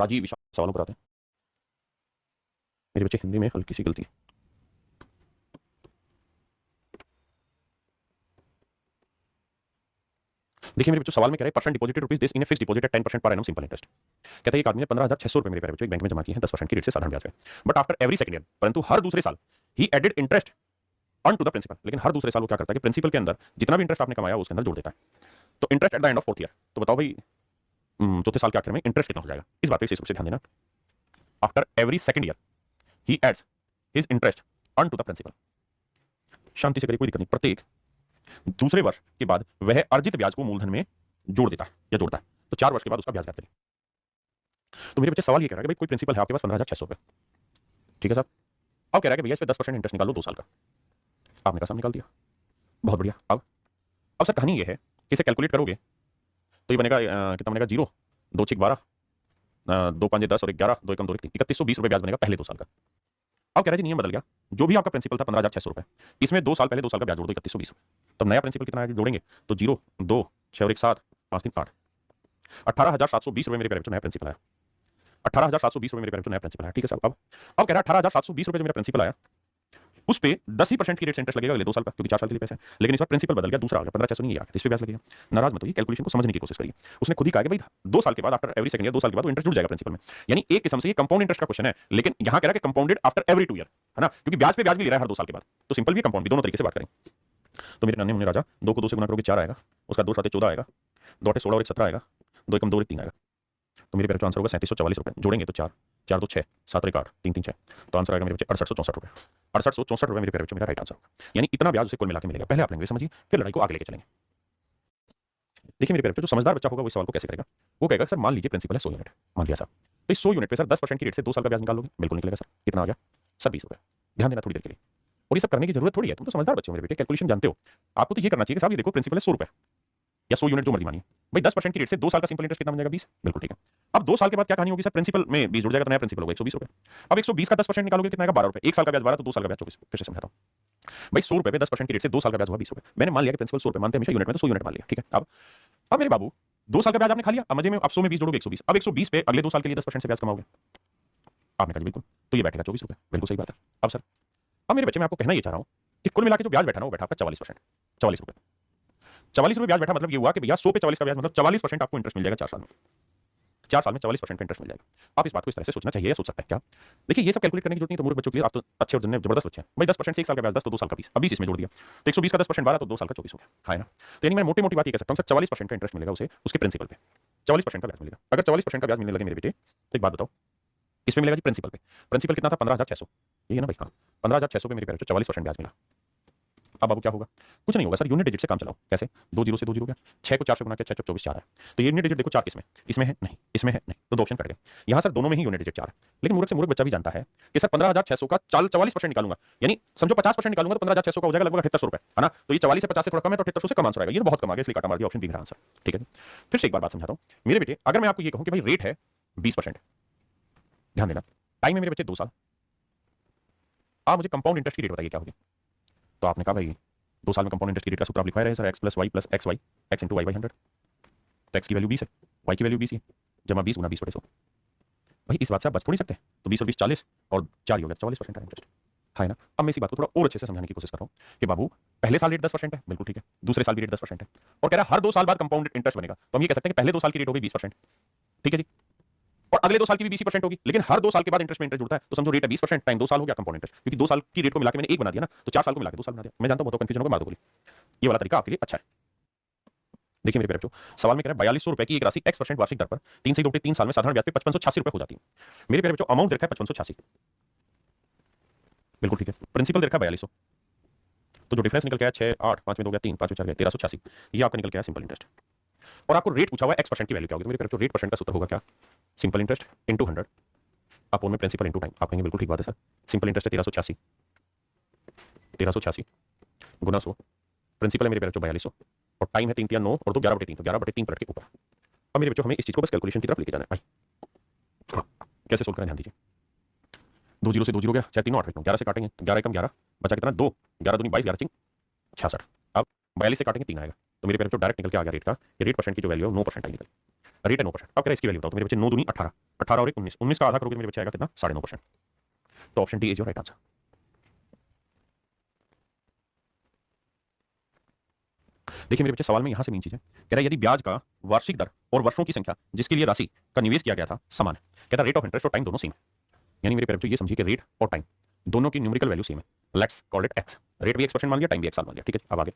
राजीव विशाल सवालों पर आते हैं। मेरे बच्चे हिंदी में हल्की सी गलती। देखिए मेरे बच्चों, सवाल में कह रहे हैं percent deposited rupees this in a fixed deposit eight 10% per annum simple interest. कहता है एक आदमी ने 15,600 रुपए मेरे प्यारे बच्चों एक बैंक में जमा किए हैं 10% की रेट से साधारण ब्याज पे, but after every second year, परंतु हर दूसरे साल he added interest on to the principal. लेकिन हर दूसरे साल वो क्या करता है कि प्रिंसिपल के अंदर जितना भी इंटरेस्ट आपने कमाया उसके अंदर जोड़ देता है। तो interest at the end of fourth year, तो बताओ भाई चौथे साल के आखिर में इंटरेस्ट कितना हो जाएगा। इस बात पे विशेष रूप से ध्यान देना। After every second year he adds his interest on to the principal. शांति से करिए, कोई दिक्कत नहीं। प्रत्येक दूसरे वर्ष के बाद वह अर्जित ब्याज को मूलधन में जोड़ देता है या जोड़ता है, तो 4 वर्ष के बाद उसका ब्याज करें। तो मेरे बच्चे सवाल ये कह रहा है कि भाई कोई प्रिंसिपल है आपके पास 15,600 रुपए, ठीक है साहब, अब कह रहा है कि भैया इस पे 10% इंटरेस्ट निकालो 2 साल का। आपने कहा साहब निकाल दिया, बहुत बढ़िया। अब सर कहानी ये है कि इसे कैलकुलेट करोगे तो ये बनेगा कितना बनेगा, 0 2 6 12 2 5 10 और 11 2 1 2 3 3120 रुपए ब्याज बनेगा पहले 2 साल का। अब कह रहा है जी नियम बदल गया, जो भी आपका प्रिंसिपल था 15,600 रुपए, इसमें 2 साल पहले 2 साल का ब्याज जोड़ दो 3120 रुपए। तो नया प्रिंसिपल कितना है जोड़ेंगे तो 0 2 6 और 1 7 5 3 8 18,720 रुपए मेरे प्यारे बच्चों नया प्रिंसिपल आया। 18,720 रुपए मेरे प्यारे बच्चों नया प्रिंसिपल आया, ठीक है साहब। अब कह रहा है 18,720 रुपए जो मेरा प्रिंसिपल आया उस पे 10% की रेट से इंटरेस्ट लगेगा अगले 2 साल का, क्योंकि 4 साल के लिए पैसा है। लेकिन इस बार प्रिंसिपल बदल गया, दूसरा आ गया 15,600 नहीं आ गया, इस पे ब्याज लगेगा। नाराज मत होइए, कैलकुलेशन को समझने की कोशिश करिए। उसने खुद ही कहा कि भाई 2 साल के बाद आफ्टर एवरी सेकंड ईयर 2 साल के बाद वो इंटरेस्ट जुड़ जाएगा प्रिंसिपल में। यानी एक किस्म से ये कंपाउंड इंटरेस्ट का क्वेश्चन है, लेकिन यहां कह रहा है कि कंपाउंडेड आफ्टर एवरी 2 ईयर, है ना, क्योंकि ब्याज पे ब्याज भी ले रहा है हर 2 साल के बाद, तो सिंपल भी कंपाउंड भी, दोनों तरीके से बात करें। तो मेरे नन्हे मुन्ने राजा, 2 को 2 से गुना करोगे 4 आएगा, उसका 2 7 14 आएगा, 2 8 16 और 1 17 आएगा, 2 1 2 और 1 3 आएगा। तो मेरे प्यारे आंसर होगा 3744 रुपए। जोड़ेंगे तो 4 4 2 6 7 और 1 8 3 3 6, तो आंसर आएगा मेरे बच्चे 6864 रुपए। 6864 रुपए मेरे प्यारे बच्चे मेरा राइट आंसर होगा। यानी इतना ब्याज उसे कुल मिला के मिलेगा। पहले आप लैंग्वेज समझिए, फिर लड़ाई को आगे लेके चलेंगे। देखिए मेरे प्यारे बच्चे, जो समझदार बच्चा होगा वो इस सवाल को कैसे करेगा, वो कहेगा सर मान लीजिए प्रिंसिपल है 100 यूनिट, मान लिया साहब, तो 100 यूनिट पे सर 10% की रेट से 2 साल का ब्याज निकाल लोगे, बिल्कुल निकलेगा सर। कितना आ गया सर 20 रुपए। ध्यान देना थोड़ी देर के लिए, और ये सब करने की जरूरत थोड़ी है, तुम तो समझदार बच्चे हो मेरे बेटे, कैलकुलेशन जानते हो। आपको तो ये करना चाहिए कि साहब ये देखो प्रिंसिपल है 100 रुपए या 100 यूनिट जो मर्जी मानिए, भाई 10% की रेट से 2 साल का सिंपल इंटरेस्ट कितना बन जाएगा 20, बिल्कुल ठीक है। अब 2 साल के बाद क्या कहानी होगी सर, प्रिंसिपल में 20 जुड़ जाएगा तो नया प्रिंसिपल होगा 120 रुपए। अब 120 का 10% निकालोगे कितना आएगा 12 रुपए। 1 साल का ब्याज 12 तो 2 साल का ब्याज 24। फिर से समझाता हूं भाई, 100 रुपए पे 10% की रेट से 2 साल का ब्याज हुआ 20 रुपए। मैंने मान लिया कि प्रिंसिपल 100 रुपए मानते हैं हमेशा यूनिट में, तो 100 यूनिट मान लिया, ठीक है। अब मेरे बाबू 2 साल का ब्याज आपने खा लिया, अब मजे में अब 100 में 20 जोड़ोगे 120। अब 120 पे अगले 2 साल के लिए 10% से ब्याज कमाओगे, आपने कहा बिल्कुल, तो ये बैठेगा 24 रुपए, बिल्कुल सही बात है। अब सर अब मेरे बच्चे मैं आपको कहना ये चाह रहा हूं कि कुल मिला के जो ब्याज बैठा ना वो बैठा आपका 44%, 44 रुपए। 44 रुपए ब्याज बैठा, मतलब ये हुआ कि भैया 100 पे 44 का ब्याज, मतलब 44% आपको इंटरेस्ट मिल जाएगा 4 साल में। 4 साल में 44% का इंटरेस्ट मिल जाएगा। आप इस बात को इस तरह से सोचना चाहिए या सोच सकते हैं क्या? देखिए ये सब कैलकुलेट करने की जरूरत नहीं, तो मूर्ख बच्चों के लिए आप तो अच्छे और जबरदस्त बच्चे हैं भाई। 10% से 1 साल का ब्याज 10 तो 2 साल का 20, अब 20 इसमें जोड़ दिया तो 120 का 10% 12 तो 2 साल का 24 हो गया, है ना। तो यानी मैं मोटी मोटी बात ये कह सकता हूं सर 44% का इंटरेस्ट मिलेगा उसे उसके प्रिंसिपल पे, 44% का ब्याज मिलेगा। अगर 44% का ब्याज मिलने लगे मेरे बेटे तो एक बात बताओ किस पे मिलेगा जी, प्रिंसिपल पे। प्रिंसिपल कितना था 15,600, ये है ना भाई, हाँ 15,600 पे मेरे प्यारे 44% ब्याज मिला। अब बाबू क्या होगा, कुछ नहीं होगा सर, यूनिट डिजिट से काम चलाओ। कैसे, 2 0 से 2 0 गया, 6 को 4 से गुना किया 6 4 24 4 है, तो ये यूनिट डिजिट देखो 4 किसमें, इसमें है नहीं, इसमें है नहीं, तो 2 ऑप्शन कट गए। यहाँ सर दोनों में ही यूनिट डिजिट 4 है। लेकिन मूर्ख से मूर्ख बच्चा भी जानता है कि सर 15,600 का 44% निकालूंगा, यानी समझो 50% निकालूंगा तो 15,600 का हो जाएगा लगभग 7800 रुपए, है ना। तो ये 44 से 50 से थोड़ा कम है, तो 7800 से कम आंसर आएगा। ये तो बहुत कम आ गया, इसलिए काटा मार दिया, ऑप्शन बी मेरा आंसर, ठीक है। फिर से एक बार बात समझाता हूँ मेरे बेटे, अगर मैं आपको ये कहूँ कि भाई रेट है 20%, ध्यान देना, टाइम है मेरे बच्चे 2 साल, आप मुझे कंपाउंड इंटरेस्ट की रेट बताइए क्या होगी। तो आपने कहा भाई 2 साल में कंपाउंड इंटरेस्ट की रेट का सूत्र आप लिखवाए रहे sir, x plus y plus x y, x into y by 100, तो x की वैल्यू 20 है, y की वैल्यू 20 है, जमा 20 गुना 20/100। भाई इस बात से आप बच थोड़ी सकते हैं, तो 20 और 20 40 और 4 ही हो गया 44% का इंटरेस्ट, है ना। अब मैं इसी बात को थोड़ा और अच्छे से समझाने की कोशिश कर रहा हूँ कि बाबू पहले साल रेट 10% है, बिल्कुल ठीक है, दूसरे साल भी रेट 10% है, और कह रहा है हर 2 साल बाद कंपाउंड इंटरेस्ट बनेगा, तो हम ये कह सकते हैं कि पहले 2 साल की रेट हो गई 20%, ठीक है जी, और अगले 2 साल की भी 20% होगी, लेकिन हर 2 साल के बाद इंटरेस्ट में इंटरेस्ट जुड़ता है, तो समझो रेट है 20%, टाइम 2 साल हो गया कंपाउंड इंटरेस्ट, क्योंकि 2 साल की रेट को मिला के मैंने 1 बना दिया ना, तो 4 साल को मिला के 2 साल बना दिया। मैं जानता हूं बहुत कंफ्यूजन होगा, मार दो गोली, ये वाला तरीका आपके लिए अच्छा है। देखिए मेरे प्यारे बच्चों, सवाल में कह रहा है 4200 रुपए की एक राशि x% वार्षिक दर पर 3 से 3 साल में साधारण ब्याज पे 5586 रुपए हो जाती है। मेरे प्यारे बच्चों अमाउंट रखा है 5586, बिल्कुल ठीक है, प्रिंसिपल रखा है 4200, तो जो डिफरेंस निकल के आया 6 8 5 में 2 गया 3 5 में 4 गया 1386, ये आपका निकल के आया सिंपल इंटरेस्ट। और आपको रेट पूछा हुआ है x% की वैल्यू क्या होगी, तो मेरे प्यारे बच्चों रेट परसेंट का सूत्र होगा क्या, सिंपल इंटरेस्ट इनटू 100 अपॉन में प्रिंसिपल इनटू टाइम। आप कहेंगे बिल्कुल ठीक बात है सर, सिंपल इंटरेस्ट है 1386 गुना 100, प्रिंसिपल है मेरे प्यारे बच्चों 4200, और टाइम है 3 3 9 और 2 11/3, तो 11/3 पलट के ऊपर। अब मेरे बच्चों हमें इस चीज को बस कैलकुलेशन की तरफ लेके जाना है भाई, कैसे सोल्व करें ध्यान दीजिए। 2 0 से 2 0 गया, 6 3 8 11 से काटेंगे, 11 कम 11 बचा कितना 2, 11 दूनी 22, 11 3 66। अब 42 से काटेंगे 3 आएगा, तो मेरे प्यारे बच्चों डायरेक्ट निकल के आ गया रेट का, ये रेट परसेंट की जो वैल्यू है 9% आई निकल। रेट है 9%। अब कह रहा है इसकी वैल्यू बताओ, तो मेरे बच्चे 9 दूनी 18, 18 और 1 19, 19 का आधा करोगे मेरे बच्चे आएगा कितना 9.5%। तो option D is your right answer. देखिए मेरे बच्चे सवाल में यहां से मेन चीज है, कह रहा है यदि ब्याज का वार्षिक दर और वर्षों की संख्या जिसके लिए राशि का निवेश किया गया था समान है, कहता है रेट ऑफ इंटरेस्ट और टाइम दोनों सेम है। यानी मेरे बच्चे ये समझिए कि रेट और टाइम दोनों की न्यूमेरिकल वैल्यू सेम है। Let's call it x. Rate भी x% मान लिया, टाइम भी x साल मान लिया, ठीक है। अब आगे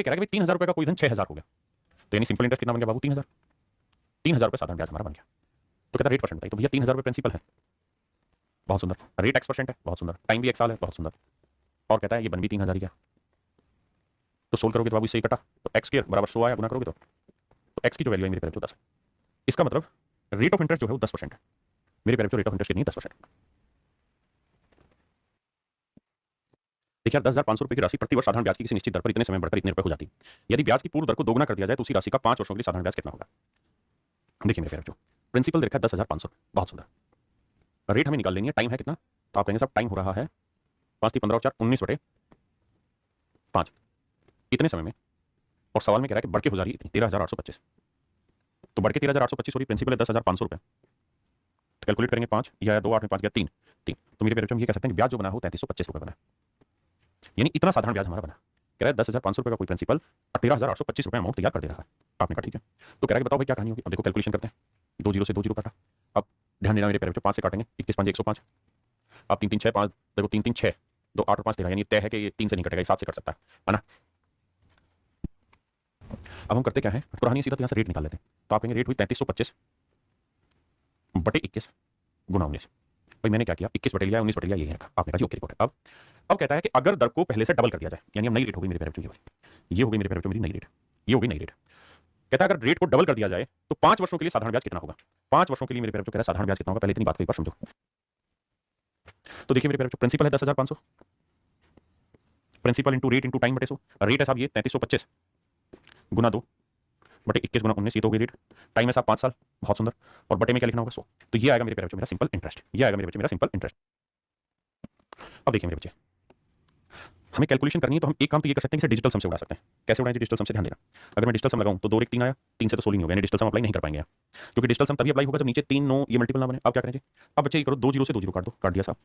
कह रहा है कि 3,000 रुपए का कोई धन 6,000 हो गया, तो यानी सिंपल इंटरेस्ट कितना बन गया बाबू 3,000। 3,000 रुपए साधारण ब्याज हमारा बन गया। तो कहता है रेट परसेंट बताइए, तो भैया 3,000 रुपए प्रिंसिपल है, बहुत सुंदर। रेट x% है, बहुत सुंदर। टाइम भी 1 साल है, बहुत सुंदर। और कहता है ये बन भी 3,000 ही गया। तो सोल्व करोगे तो बाबू इससे ही कटा, तो एक्स स्क्वायर बराबर 100 आया, गुना करोगे तो एक्स की जो वैल्यू है मेरे पेरेंट 10 है। इसका मतलब रेट ऑफ इंटरेस्ट जो है वो 10% है। मेरे पेरेंट रेट ऑफ इंटरेस्ट कितनी है 10%। देखिए 10,500 रुपए की राशि प्रति वर्ष साधारण ब्याज की किसी निश्चित दर पर इतने समय बढ़कर इतने रुपए हो जाती है। यदि ब्याज की पूर्व दर को दोगुना कर दिया जाए तो उसी राशि का 5 वर्षों के लिए साधारण ब्याज कितना होगा। देखिए मेरे पेरेंट प्रिंसिपल देखा 10,500, बहुत सुंदर। रेट हमें निकाल लेनी है, टाइम है कितना, तो आप कहेंगे साहब टाइम हो रहा है 5 × 15 और 4 19/5 इतने समय में। और सवाल में कह रहा है कि बढ़ के हो जा रही है 13,825, तो बढ़ के 13,825 हो रही, प्रिंसिपल है 10,500 रुपए। तो कैलकुलेट करेंगे 5 या 2 8 में 5 गया 3 3, तो मेरे पेरेंट हम ये कह सकते हैं कि ब्याज जो बना हो 3,325 रुपए बना, यानी इतना साधारण ब्याज हमारा बना। कह रहा है 10,500 रुपए का कोई प्रिंसिपल 13,825 रुपए अमाउंट तैयार कर दे रहा है। आपने कहा ठीक है, तो कह रहा है बताओ भाई क्या कहानी होगी। अब देखो कैलकुलेशन करते हैं, 2 जीरो से 2 जीरो काटा। अब ध्यान देना मेरे पेरेंट 5 से काटेंगे, 21 5 105। अब 3 3 6 5, देखो 3 3 6 2 8 और 5 13, यानी तय है कि ये 3 से नहीं कटेगा, 7 से कट सकता है ना। अब हम करते क्या है, पुरानी सीधा यहाँ से रेट निकाल लेते हैं। तो आप कहेंगे रेट हुई 3,325 बटे 21 गुना 19। भाई मैंने क्या किया, 21 बटे लिया, 19 बटे लिया, ये रखा। आपने कहा जी ओके रिपोर्ट है। अब कहता है कि अगर दर को पहले से डबल कर दिया जाए, यानी अब नई रेट हो गई मेरे पेरेंट, ये हो गई मेरे पेरेंट मेरी नई रेट, ये हो गई नई रेट। कहता है अगर रेट को डबल कर दिया जाए तो 5 वर्षों के लिए साधारण ब्याज कितना होगा। 5 वर्षों के लिए मेरे पेरेंट कह रहा है साधारण ब्याज कितना होगा, पहले इतनी बात को एक बार समझो। तो देखिए मेरे पेरेंट प्रिंसिपल है 10,500, principal into rate into time बटे 100। रेट है साहब ये 3,325 गुना 2 बटे 21 गुना 19, ये तो हो गई रेट। टाइम है साहब 5 साल, बहुत सुंदर। और बटे में क्या लिखना होगा 100, तो ये आएगा मेरे पेरेंट मेरा सिंपल इंटरेस्ट, ये आएगा मेरे बच्चे मेरा सिंपल इंटरेस्ट। अब देखिए मेरे बच्चे हमें कैलकुलेशन करनी है, तो हम एक काम तो ये कर सकते हैं कि डिजिटल सम से उड़ा सकते हैं। कैसे उड़ाएं डिजिटल सम से, ध्यान देना। अगर मैं डिजिटल सम लगाऊं तो 2 और 1 3 आया, 3 से तो 16 नहीं होगा, यानी डिजिटल सम अप्लाई नहीं कर पाएंगे, क्योंकि डिजिटल सम तभी अप्लाई होगा जब नीचे 3 9 ये मल्टीपल ना बने। अब क्या करें, अब बच्चे ये करो 2 जीरो से 2 जीरो काट दो, काट दिया साहब।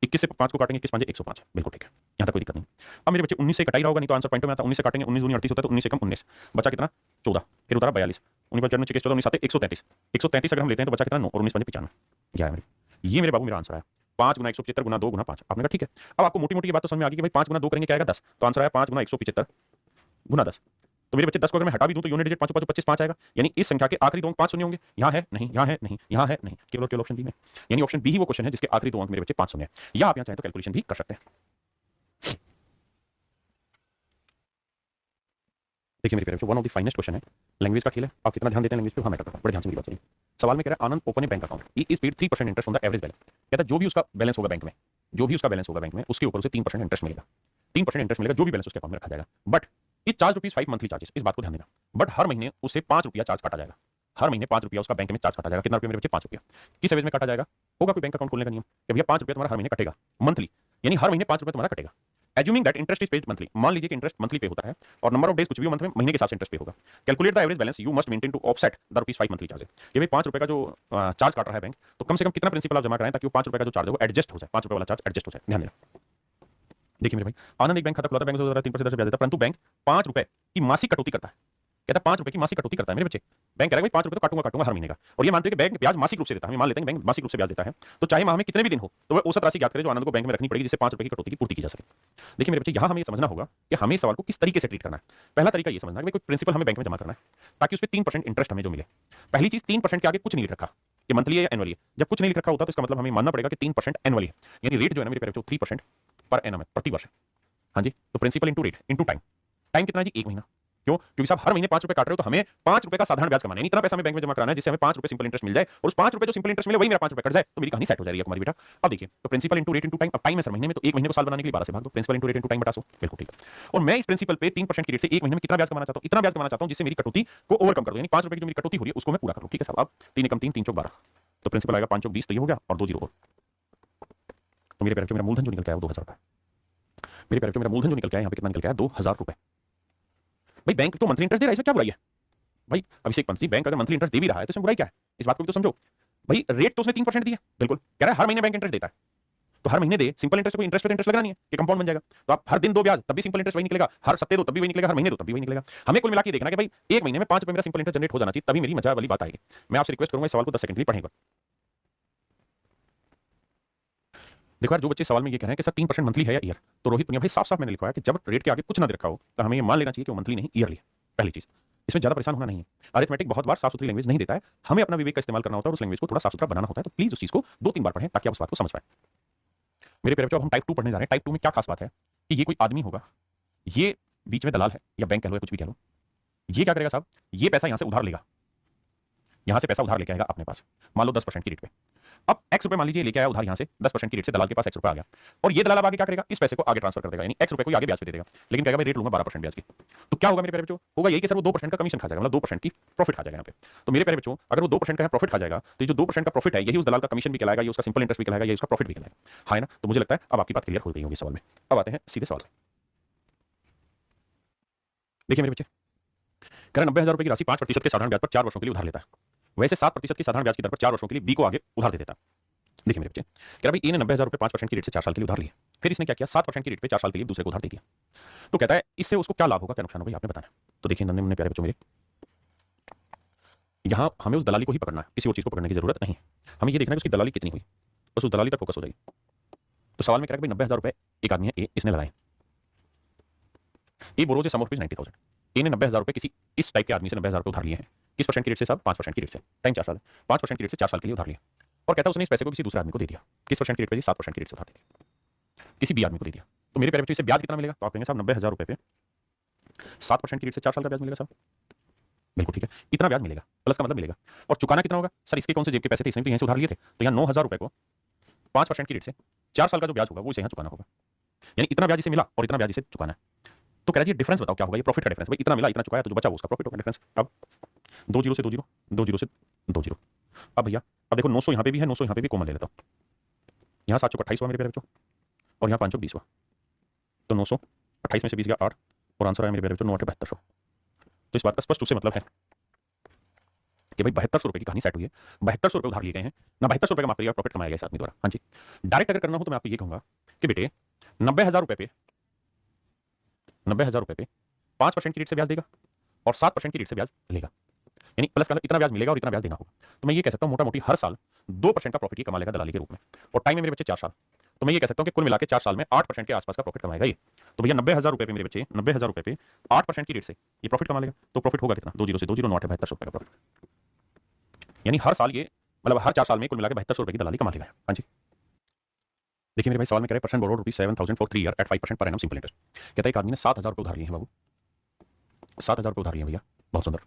21 से 5 को काटेंगे, 21 5 105, बिल्कुल ठीक है, यहाँ तक कोई दिक्कत नहीं। अब मेरे बच्चे 19 से कटाई रहा होगा, नहीं तो आंसर पॉइंट में आता। 19 से काटेंगे, 19 दूनी 38 होता है, तो 19 से कम 19 बचा कितना 14, फिर उतारा 42, 19 पर 14 19 7 133, 133 अगर हम लेते हैं तो बचा कितना 9 और 19 5 95, ये मेरे बाबू मेरा आंसर आया। 5 गुना 175 गुना 2 गुना 5। आपने कहा ठीक है। अब आपको मोटी मोटी ये बात तो समझ में आ गई कि भाई 5 गुना 2 करेंगे क्या आएगा 10, तो आंसर आया 5 गुना 175 गुना 10। तो मेरे बच्चे 10 को अगर मैं हटा भी दूं तो यूनिट डिजिट 5 5 25 5 आएगा, यानी इस संख्या के आखिरी दो अंक 5 शून्य होंगे। यहाँ है नहीं, यहाँ है नहीं, यहाँ है नहीं, केवल ऑप्शन बी में, यानी ऑप्शन बी ही वो क्वेश्चन है जिसके आखिरी दो अंक मेरे बच्चे 5 शून्य है। या आप यहाँ चाहें तो कैलकुलेशन भी कर सकते हैं। देखिए मेरे parents one of the finest question है, लैंग्वेज का खेल है। आप कितना ध्यान देते हैं लैंग्वेज पे, हाँ मैटर करता है, बड़े ध्यान से मेरी बात सुनिए। सवाल में कह रहा है Anand open a bank account, he is paid 3% interest on the average balance. कहता है जो भी उसका बैलेंस होगा बैंक में, जो भी उसका बैलेंस होगा बैंक में, उसके ऊपर उसे 3% इंटरेस्ट मिलेगा। 3% इंटरेस्ट मिलेगा जो भी बैलेंस उसके अकाउंट में रखा जाएगा। बट ये चार्ज ₹5 मंथली चार्जेस, इस बात को ध्यान देना। बट हर महीने उससे ₹5 चार्ज काटा जाएगा। हर महीने ₹5 उसका बैंक में चार्ज काटा जाएगा। कितना रुपये मेरे बच्चे ₹5। किस एवरेज में काटा जाएगा, होगा कोई बैंक अकाउंट खोलने का नियम कि भैया ₹5 तुम्हारा हर महीने कटेगा मंथली, यानी हर महीने ₹5 तुम्हारा कटेगा। Assuming that interest is paid monthly, मान लीजिए कि इंटरेस्ट मंथली पे होता है और नंबर ऑफ डेज कुछ भी मंथ में महीने के हिसाब से इंटरेस्ट पे होगा। Calculate the average balance you must maintain to offset the ₹5 monthly charge. ये भाई ₹5 का जो चार्ज काट रहा है बैंक, तो कम से कम कितना प्रिंसिपल आप जमा कराएं ताकि वो ₹5 का जो चार्ज है वो एडजस्ट हो जाए, ₹5 वाला चार्ज एडजस्ट हो जाए। ध्यान देना। देखिए मेरे भाई आनंद एक बैंक खाता खुलाता है, बैंक से 3% ब्याज देता है, परंतु बैंक ₹5 की मासिक कटौती करता है। कहता है ₹5 की मासिक कटौती करता है मेरे बच्चे। बैंक कह रहा है भाई ₹5 तो काटूंगा हर महीने का, और ये मानते हैं कि बैंक ब्याज मासिक रूप से देता है। हम मान लेते हैं बैंक मासिक रूप से ब्याज देता है, तो चाहे माह में कितने भी दिन हो तो वह औसत राशि ज्ञात करें जो आनंद को बैंक में रखनी पड़ेगी, जिससे ₹5 की कटौती की पूर्ति की जा सके। देखिए मेरे बच्चे यहाँ हमें ये समझना होगा कि हमें इस सवाल को किस तरीके से ट्रीट करना है। पहला तरीका ये समझना है कि कोई प्रिंसिपल हमें बैंक में जमा करना है ताकि उस पर 3% इंटरेस्ट हमें जो मिले। पहली चीज 3% के आगे कुछ नहीं लिख रखा कि मंथली है या एनुअली है। जब कुछ नहीं लिख रखा होता तो इसका मतलब हमें मानना पड़ेगा कि 3% एनुअली है, यानी रेट जो है ना मेरे पेरेंट्स 3% पर एनम है, प्रति वर्ष। हाँ जी, तो principal into rate into time. Time कितना है जी, 1 महीना। क्यों, क्योंकि साहब हर महीने ₹5 काट रहे हो तो हमें ₹5 का साधारण ब्याज कमाना है, इतना पैसा हमें बैंक में जमा कराना है जिससे हमें ₹5 सिंपल इंटरेस्ट मिल जाए, और उस ₹5 जो सिंपल इंटरेस्ट मिले वही मेरा ₹5 कट जाए तो मेरी कहानी सेट हो जाएगी कुमारी बेटा। अब देखिए तो principal into rate into time. अब टाइम है सर महीने में, तो 1 महीने को साल बनाने के लिए 12 से भाग दो, principal into rate into time बटा 100, बिल्कुल ठीक है। और मैं इस प्रिंसिपल पे 3% की रेट से 1 महीने में कितना ब्याज कमाना चाहता हूं, इतना ब्याज कमाना चाहता हूं जिससे मेरी कटौती को ओवरकम कर दो, यानी ₹5 की जो मेरी कटौती हो रही है उसको मैं पूरा करूं। ठीक है साहब। अब 3 एकम 3 3 चौक 12, तो प्रिंसिपल आएगा 5 चौक 20, तो ये हो गया, और 2 जीरो और, तो मेरे पेरेंट्स मेरा मूलधन जो निकल के आया वो ₹2,000। मेरे पेरेंट्स मेरा मूलधन जो निकल के आया यहाँ पे कितना निकल के आया ₹2,000। भाई बैंक तो मंथली इंटरेस्ट दे रहा है, इसमें क्या बुराई है। भाई अभिषेक पंत जी, बैंक अगर मंथली इंटरेस्ट दे भी रहा है तो इसमें बुराई क्या है? इस बात को भी तो समझो। भाई रेट तो उसने 3% दी है, बिल्कुल कह रहा है हर महीने बैंक इंटरेस्ट देता है, तो हर महीने दे। सिंपल इंटरेस्ट, कोई इंटरेस्ट पे इंटरेस्ट लगना नहीं है, ये कंपाउंड बन जाएगा। तो आप हर दिन दो ब्याज, तब भी सिंपल इंटरेस्ट वही निकलेगा, हर सप्ताह दो तब भी वही निकलेगा, हर महीने दो तब भी वही निकलेगा। हमें कुल मिला के देखना कि भाई एक महीने में 5 रुपए मेरा सिंपल इंटरेस्ट जनरेट हो जाना चाहिए, तभी मेरी मजा वाली बात आएगी। मैं आपसे रिक्वेस्ट करूंगा इस सवाल को 10 सेकंड के लिए पढ़ेगा। देखो यार, जो बच्चे सवाल में ये कह रहे हैं कि सर 3% मंथली है या ईयर, तो रोहित पुनिया भाई साफ साफ मैंने लिखा है कि जब रेट के आगे कुछ ना दे रखा हो तो हमें ये मान लेना चाहिए कि वो मंथली नहीं ईयरली है। पहली चीज, इसमें ज्यादा परेशान होना नहीं है। अरिथमेटिक बहुत बार साफ सुथरी लैंग्वेज नहीं देता है, हमें अपना विवेक का इस्तेमाल करना होता है और उस लैंग्वेज को थोड़ा साफ सुथरा बनाना होता है। तो प्लीज उस चीज को 2-3 बार पढ़ें ताकि आप उस बात को समझ पाए। मेरे प्यारे बच्चों, अब हम टाइप 2 पढ़ने जा रहे हैं। टाइप 2 में क्या खास बात है कि ये कोई आदमी होगा, ये बीच में दलाल है या बैंक कह लो या कुछ भी कह लो, ये क्या करेगा साहब, ये पैसा यहां से उधार लेगा, यहां से पैसा उधार लेके आएगा अपने पास, मान लो 10% की रेट पे। अब x रुपए मान लीजिए लेके आया उधार यहां से 10% की रेट से, दलाल के पास x रुपए आ गया, और ये दलाल अब आगे क्या करेगा, इस पैसे को आगे ट्रांसफर कर देगा, यानी x रुपए को आगे ब्याज पे दे देगा, लेकिन कहेगा मैं रेट लूंगा 12% ब्याज की। तो क्या होगा मेरे प्यारे बच्चों, होगा यही कि सर वो 2% का कमीशन खा जाएगा, मतलब 2% की प्रॉफिट खा जाएगा यहाँ पे। तो मेरे प्यारे बच्चों, अगर वो 2% का प्रॉफिट खा जाएगा तो ये जो 2% का प्रॉफिट है यही उस दलाल का कमीशन भी कहलाएगा, ये उसका सिंपल इंटरेस्ट भी कहलाएगा, ये उसका प्रॉफिट भी कहलाएगा। हाँ है ना? तो मुझे लगता है अब आपकी बात क्लियर हो गई होगी सवाल में। अब आते हैं सीधे सवाल में। देखिए मेरे बच्चे, कह रहे 90,000 रुपए की राशि 5% के साधारण ब्याज पर 4 वर्षों के लिए उधार लेता है, वैसे 7% की साधारण ब्याज की दर पर 4 वर्षों के लिए बी को आगे उधार दे देता है। देखिए मेरे बच्चे, कह रहा भाई ए ने 90,000 रुपए 5% की रेट से 4 साल के लिए उधार लिए, फिर इसने क्या किया, 7% की रेट पे 4 साल के लिए दूसरे को उधार दे दिया। तो कहता है इससे उसको क्या लाभ होगा, क्या नुकसान होगा, आपने बताना है। तो देखिए नन्हे मुन्ने प्यारे बच्चों मेरे, यहां हमें उस दलाली को ही पकड़ना है, किसी और चीज को पकड़ने की जरूरत नहीं। हमें ये देखना है कि उसकी दलाली कितनी हुई, बस उस दलाली तक फोकस हो जाएगी। तो सवाल में कह रहा है भाई 90,000 रुपए एक आदमी है ए, इसने लगाए, ए बोरोज सम ऑफ 90,000, ए ने 90,000 रुपए किसी इस टाइप के आदमी से 90,000 रुपए उधार लिए हैं, किस परसेंट की रेट से साहब, 5% की रेट से, टाइम 4 साल है, 5% की रेट से 4 साल के लिए उधार लिया, और कहता है उसने इस पैसे को किसी दूसरे आदमी को दे दिया, किस परसेंट की रेट पे, 7% की रेट से उधार दे दिया, किसी बी आदमी को दे दिया। तो मेरे प्यारे बच्चों इससे ब्याज कितना मिलेगा, तो आप कहेंगे साहब 90,000 रुपए पे 7% की रेट से 4 साल का ब्याज मिलेगा साहब, बिल्कुल ठीक है, इतना ब्याज मिलेगा, प्लस का मतलब मिलेगा। और चुकाना कितना होगा सर, इसके कौन से जेब के पैसे थे, इसने तो यहीं से उधार लिए थे, तो यहाँ 9,000 रुपए को 5% की रेट से 4 साल का जो ब्याज होगा वो इसे यहाँ चुकाना होगा, यानी इतना ब्याज इसे मिला और इतना ब्याज इसे चुकाना है। तो कह रहा है डिफरेंस बताओ क्या होगा, ये प्रॉफिट का डिफरेंस, भाई इतना मिला इतना चुकाया तो जो बचा वो उसका प्रॉफिट होगा डिफरेंस। अब 2 जीरो से 2 जीरो, 2 जीरो से 2 जीरो। अब भैया अब देखो 900 यहाँ पे भी है, 900 यहाँ पे भी कॉमन ले लेता हूँ, यहाँ 7 चौक 28 हुआ मेरे प्यारे बच्चों, और यहाँ 5 चौक 20 हुआ, तो 928 में से 20 गया 8, और आंसर आया मेरे प्यारे बच्चों 9 7200। तो इस बात का स्पष्ट रूप से मतलब है कि भाई 7200 रुपए की कहानी सेट हुई है, 7200 रुपए उधार लिए गए हैं ना, 7200 रुपए का माफ करिएगा प्रॉफिट कमाया गया इस आदमी द्वारा। हाँ जी, डायरेक्ट अगर करना हो तो मैं आपको ये कहूंगा कि बेटे 90,000 रुपए पे 90,000 रुपए पे 5% की रेट से ब्याज देगा और 7% की रेट से ब्याज लेगा, यानी प्लस का इतना ब्याज मिलेगा और इतना ब्याज देना होगा। तो मैं ये कह सकता हूं मोटा मोटी हर साल 2% का प्रॉफिट ही कमा लेगा दलाली के रूप में, और टाइम है मेरे बच्चे 4 साल, तो मैं ये कह सकता हूं कि कुल मिला के 4 साल में 8% के आसपास का प्रॉफिट कमाएगा ये। तो भैया 90,000 रुपए पे मेरे बच्चे, 90,000 रुपए पे 8% की रेट से ये प्रॉफिट कमा लेगा, तो प्रॉफिट होगा कितना, 2 जीरो से 2 जीरो, 9 7200 रुपए का प्रॉफिट, यानी हर साल ये मतलब हर 4 साल में कुल मिला के 7200 रुपए की दलाली कमा लेगा। हाँ जी, देखिए मेरे भाई सवाल में कह रहे percent borrowed rupees 7,000 for 3 year at 5% per annum simple interest. कहता है एक आदमी ने 7,000 रुपए उधार लिए हैं बाबू, 7,000 रुपए उधार लिए भैया, बहुत सुंदर,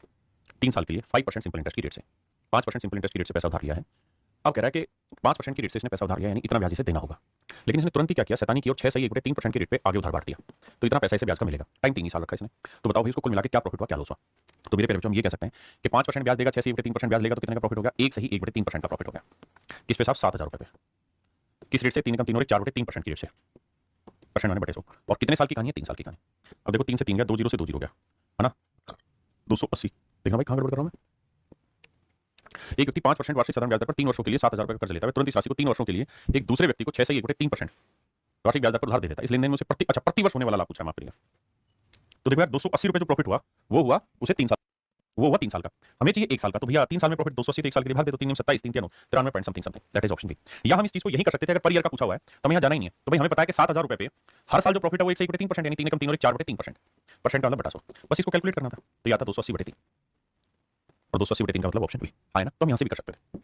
3 साल के लिए 5% सिंपल इंटरेस्ट की रेट से, 5% सिंपल इंटरेस्ट की रेट से पैसा उधार लिया है। अब कह रहा है कि 5% की रेट से इसने पैसा उधार लिया, यानी इतना ब्याज इसे देना होगा, लेकिन इसने तुरंत ही क्या किया, शैतानी की और 6 सही 3% की रेट पे आगे उधार बांट दिया, तो इतना पैसा इसे ब्याज का मिलेगा, टाइम 3 ही साल रखा इसने। तो बताओ भाई इसको कुल मिला के क्या प्रॉफिट हुआ, क्या लॉस हुआ। तो मेरे प्यारे बच्चों हम ये कह सकते हैं कि 5% ब्याज देगा, 6 सही 3% ब्याज लेगा, तो कितने का प्रॉफिट होगा, 1 सही 1/3% का प्रॉफिट होगा, किस पे साहब 7,000 रुपए पे, किस रेट से, 3 कम 3 और 4/3% की रेट से, परसेंट आने बटे 100, और कितने साल की कहानी है, 3 साल की कहानी। अब देखो 3 से 3 गया, 2 जीरो से 2 जीरो गया, है ना, 280। देखना भाई कहां गड़बड़ कर रहा हूं मैं। एक व्यक्ति 5% वार्षिक साधारण ब्याज दर पर 3 वर्षों के लिए 7,000 रुपए का कर्ज लेता है, तुरंत इस राशि को 3 वर्षों के लिए एक दूसरे व्यक्ति को 6 से 1/3% वार्षिक ब्याज दर पर उधार दे देता है। इस लेनदेन में उसे प्रति वर्ष होने वाला लाभ पूछा है, माफ करिएगा। तो देखो यार 280 रुपए जो प्रॉफिट हुआ वो हुआ उसे 3 साल, वो हुआ 3 साल का, हमें चाहिए 1 साल का, तो भैया 3 साल में प्रॉफिट 280 तो 1 साल के लिए भाग दे, तो 3 27 3 9 93 point something something, that is option B. या हम इस चीज को यही कर सकते थे, अगर पर ईयर का पूछा हुआ है तो हमें यहाँ जाना ही नहीं है। तो भाई हमें पता है कि 7,000 रुपए पे हर साल जो प्रॉफिट है वो 1 से 1/3%, यानी 3 कम 3 और 4/3%, परसेंट का मतलब बटा 100, बस इसको कैलकुलेट करना था, तो या था 280/3 और 280/3 का मतलब ऑप्शन बी है ना, तो हम यहाँ से भी कर सकते थे।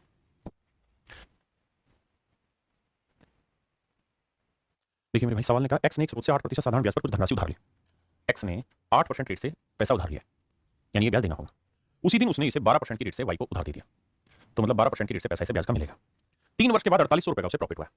देखिए मेरे भाई सवाल ने कहा एक्स ने एक स्रोत से 8% साधारण ब्याज पर कुछ धनराशि उधार ली, एक्स ने 8% रेट से पैसा उधार लिया, यानी ये ब्याज देना होगा। उसी दिन उसने इसे 12% की रेट से वाई को उधार दे दिया, तो मतलब 12% की रेट से पैसा इसे ब्याज का मिलेगा। 3 वर्ष के बाद 4800 रुपए का उसे प्रॉफिट हुआ,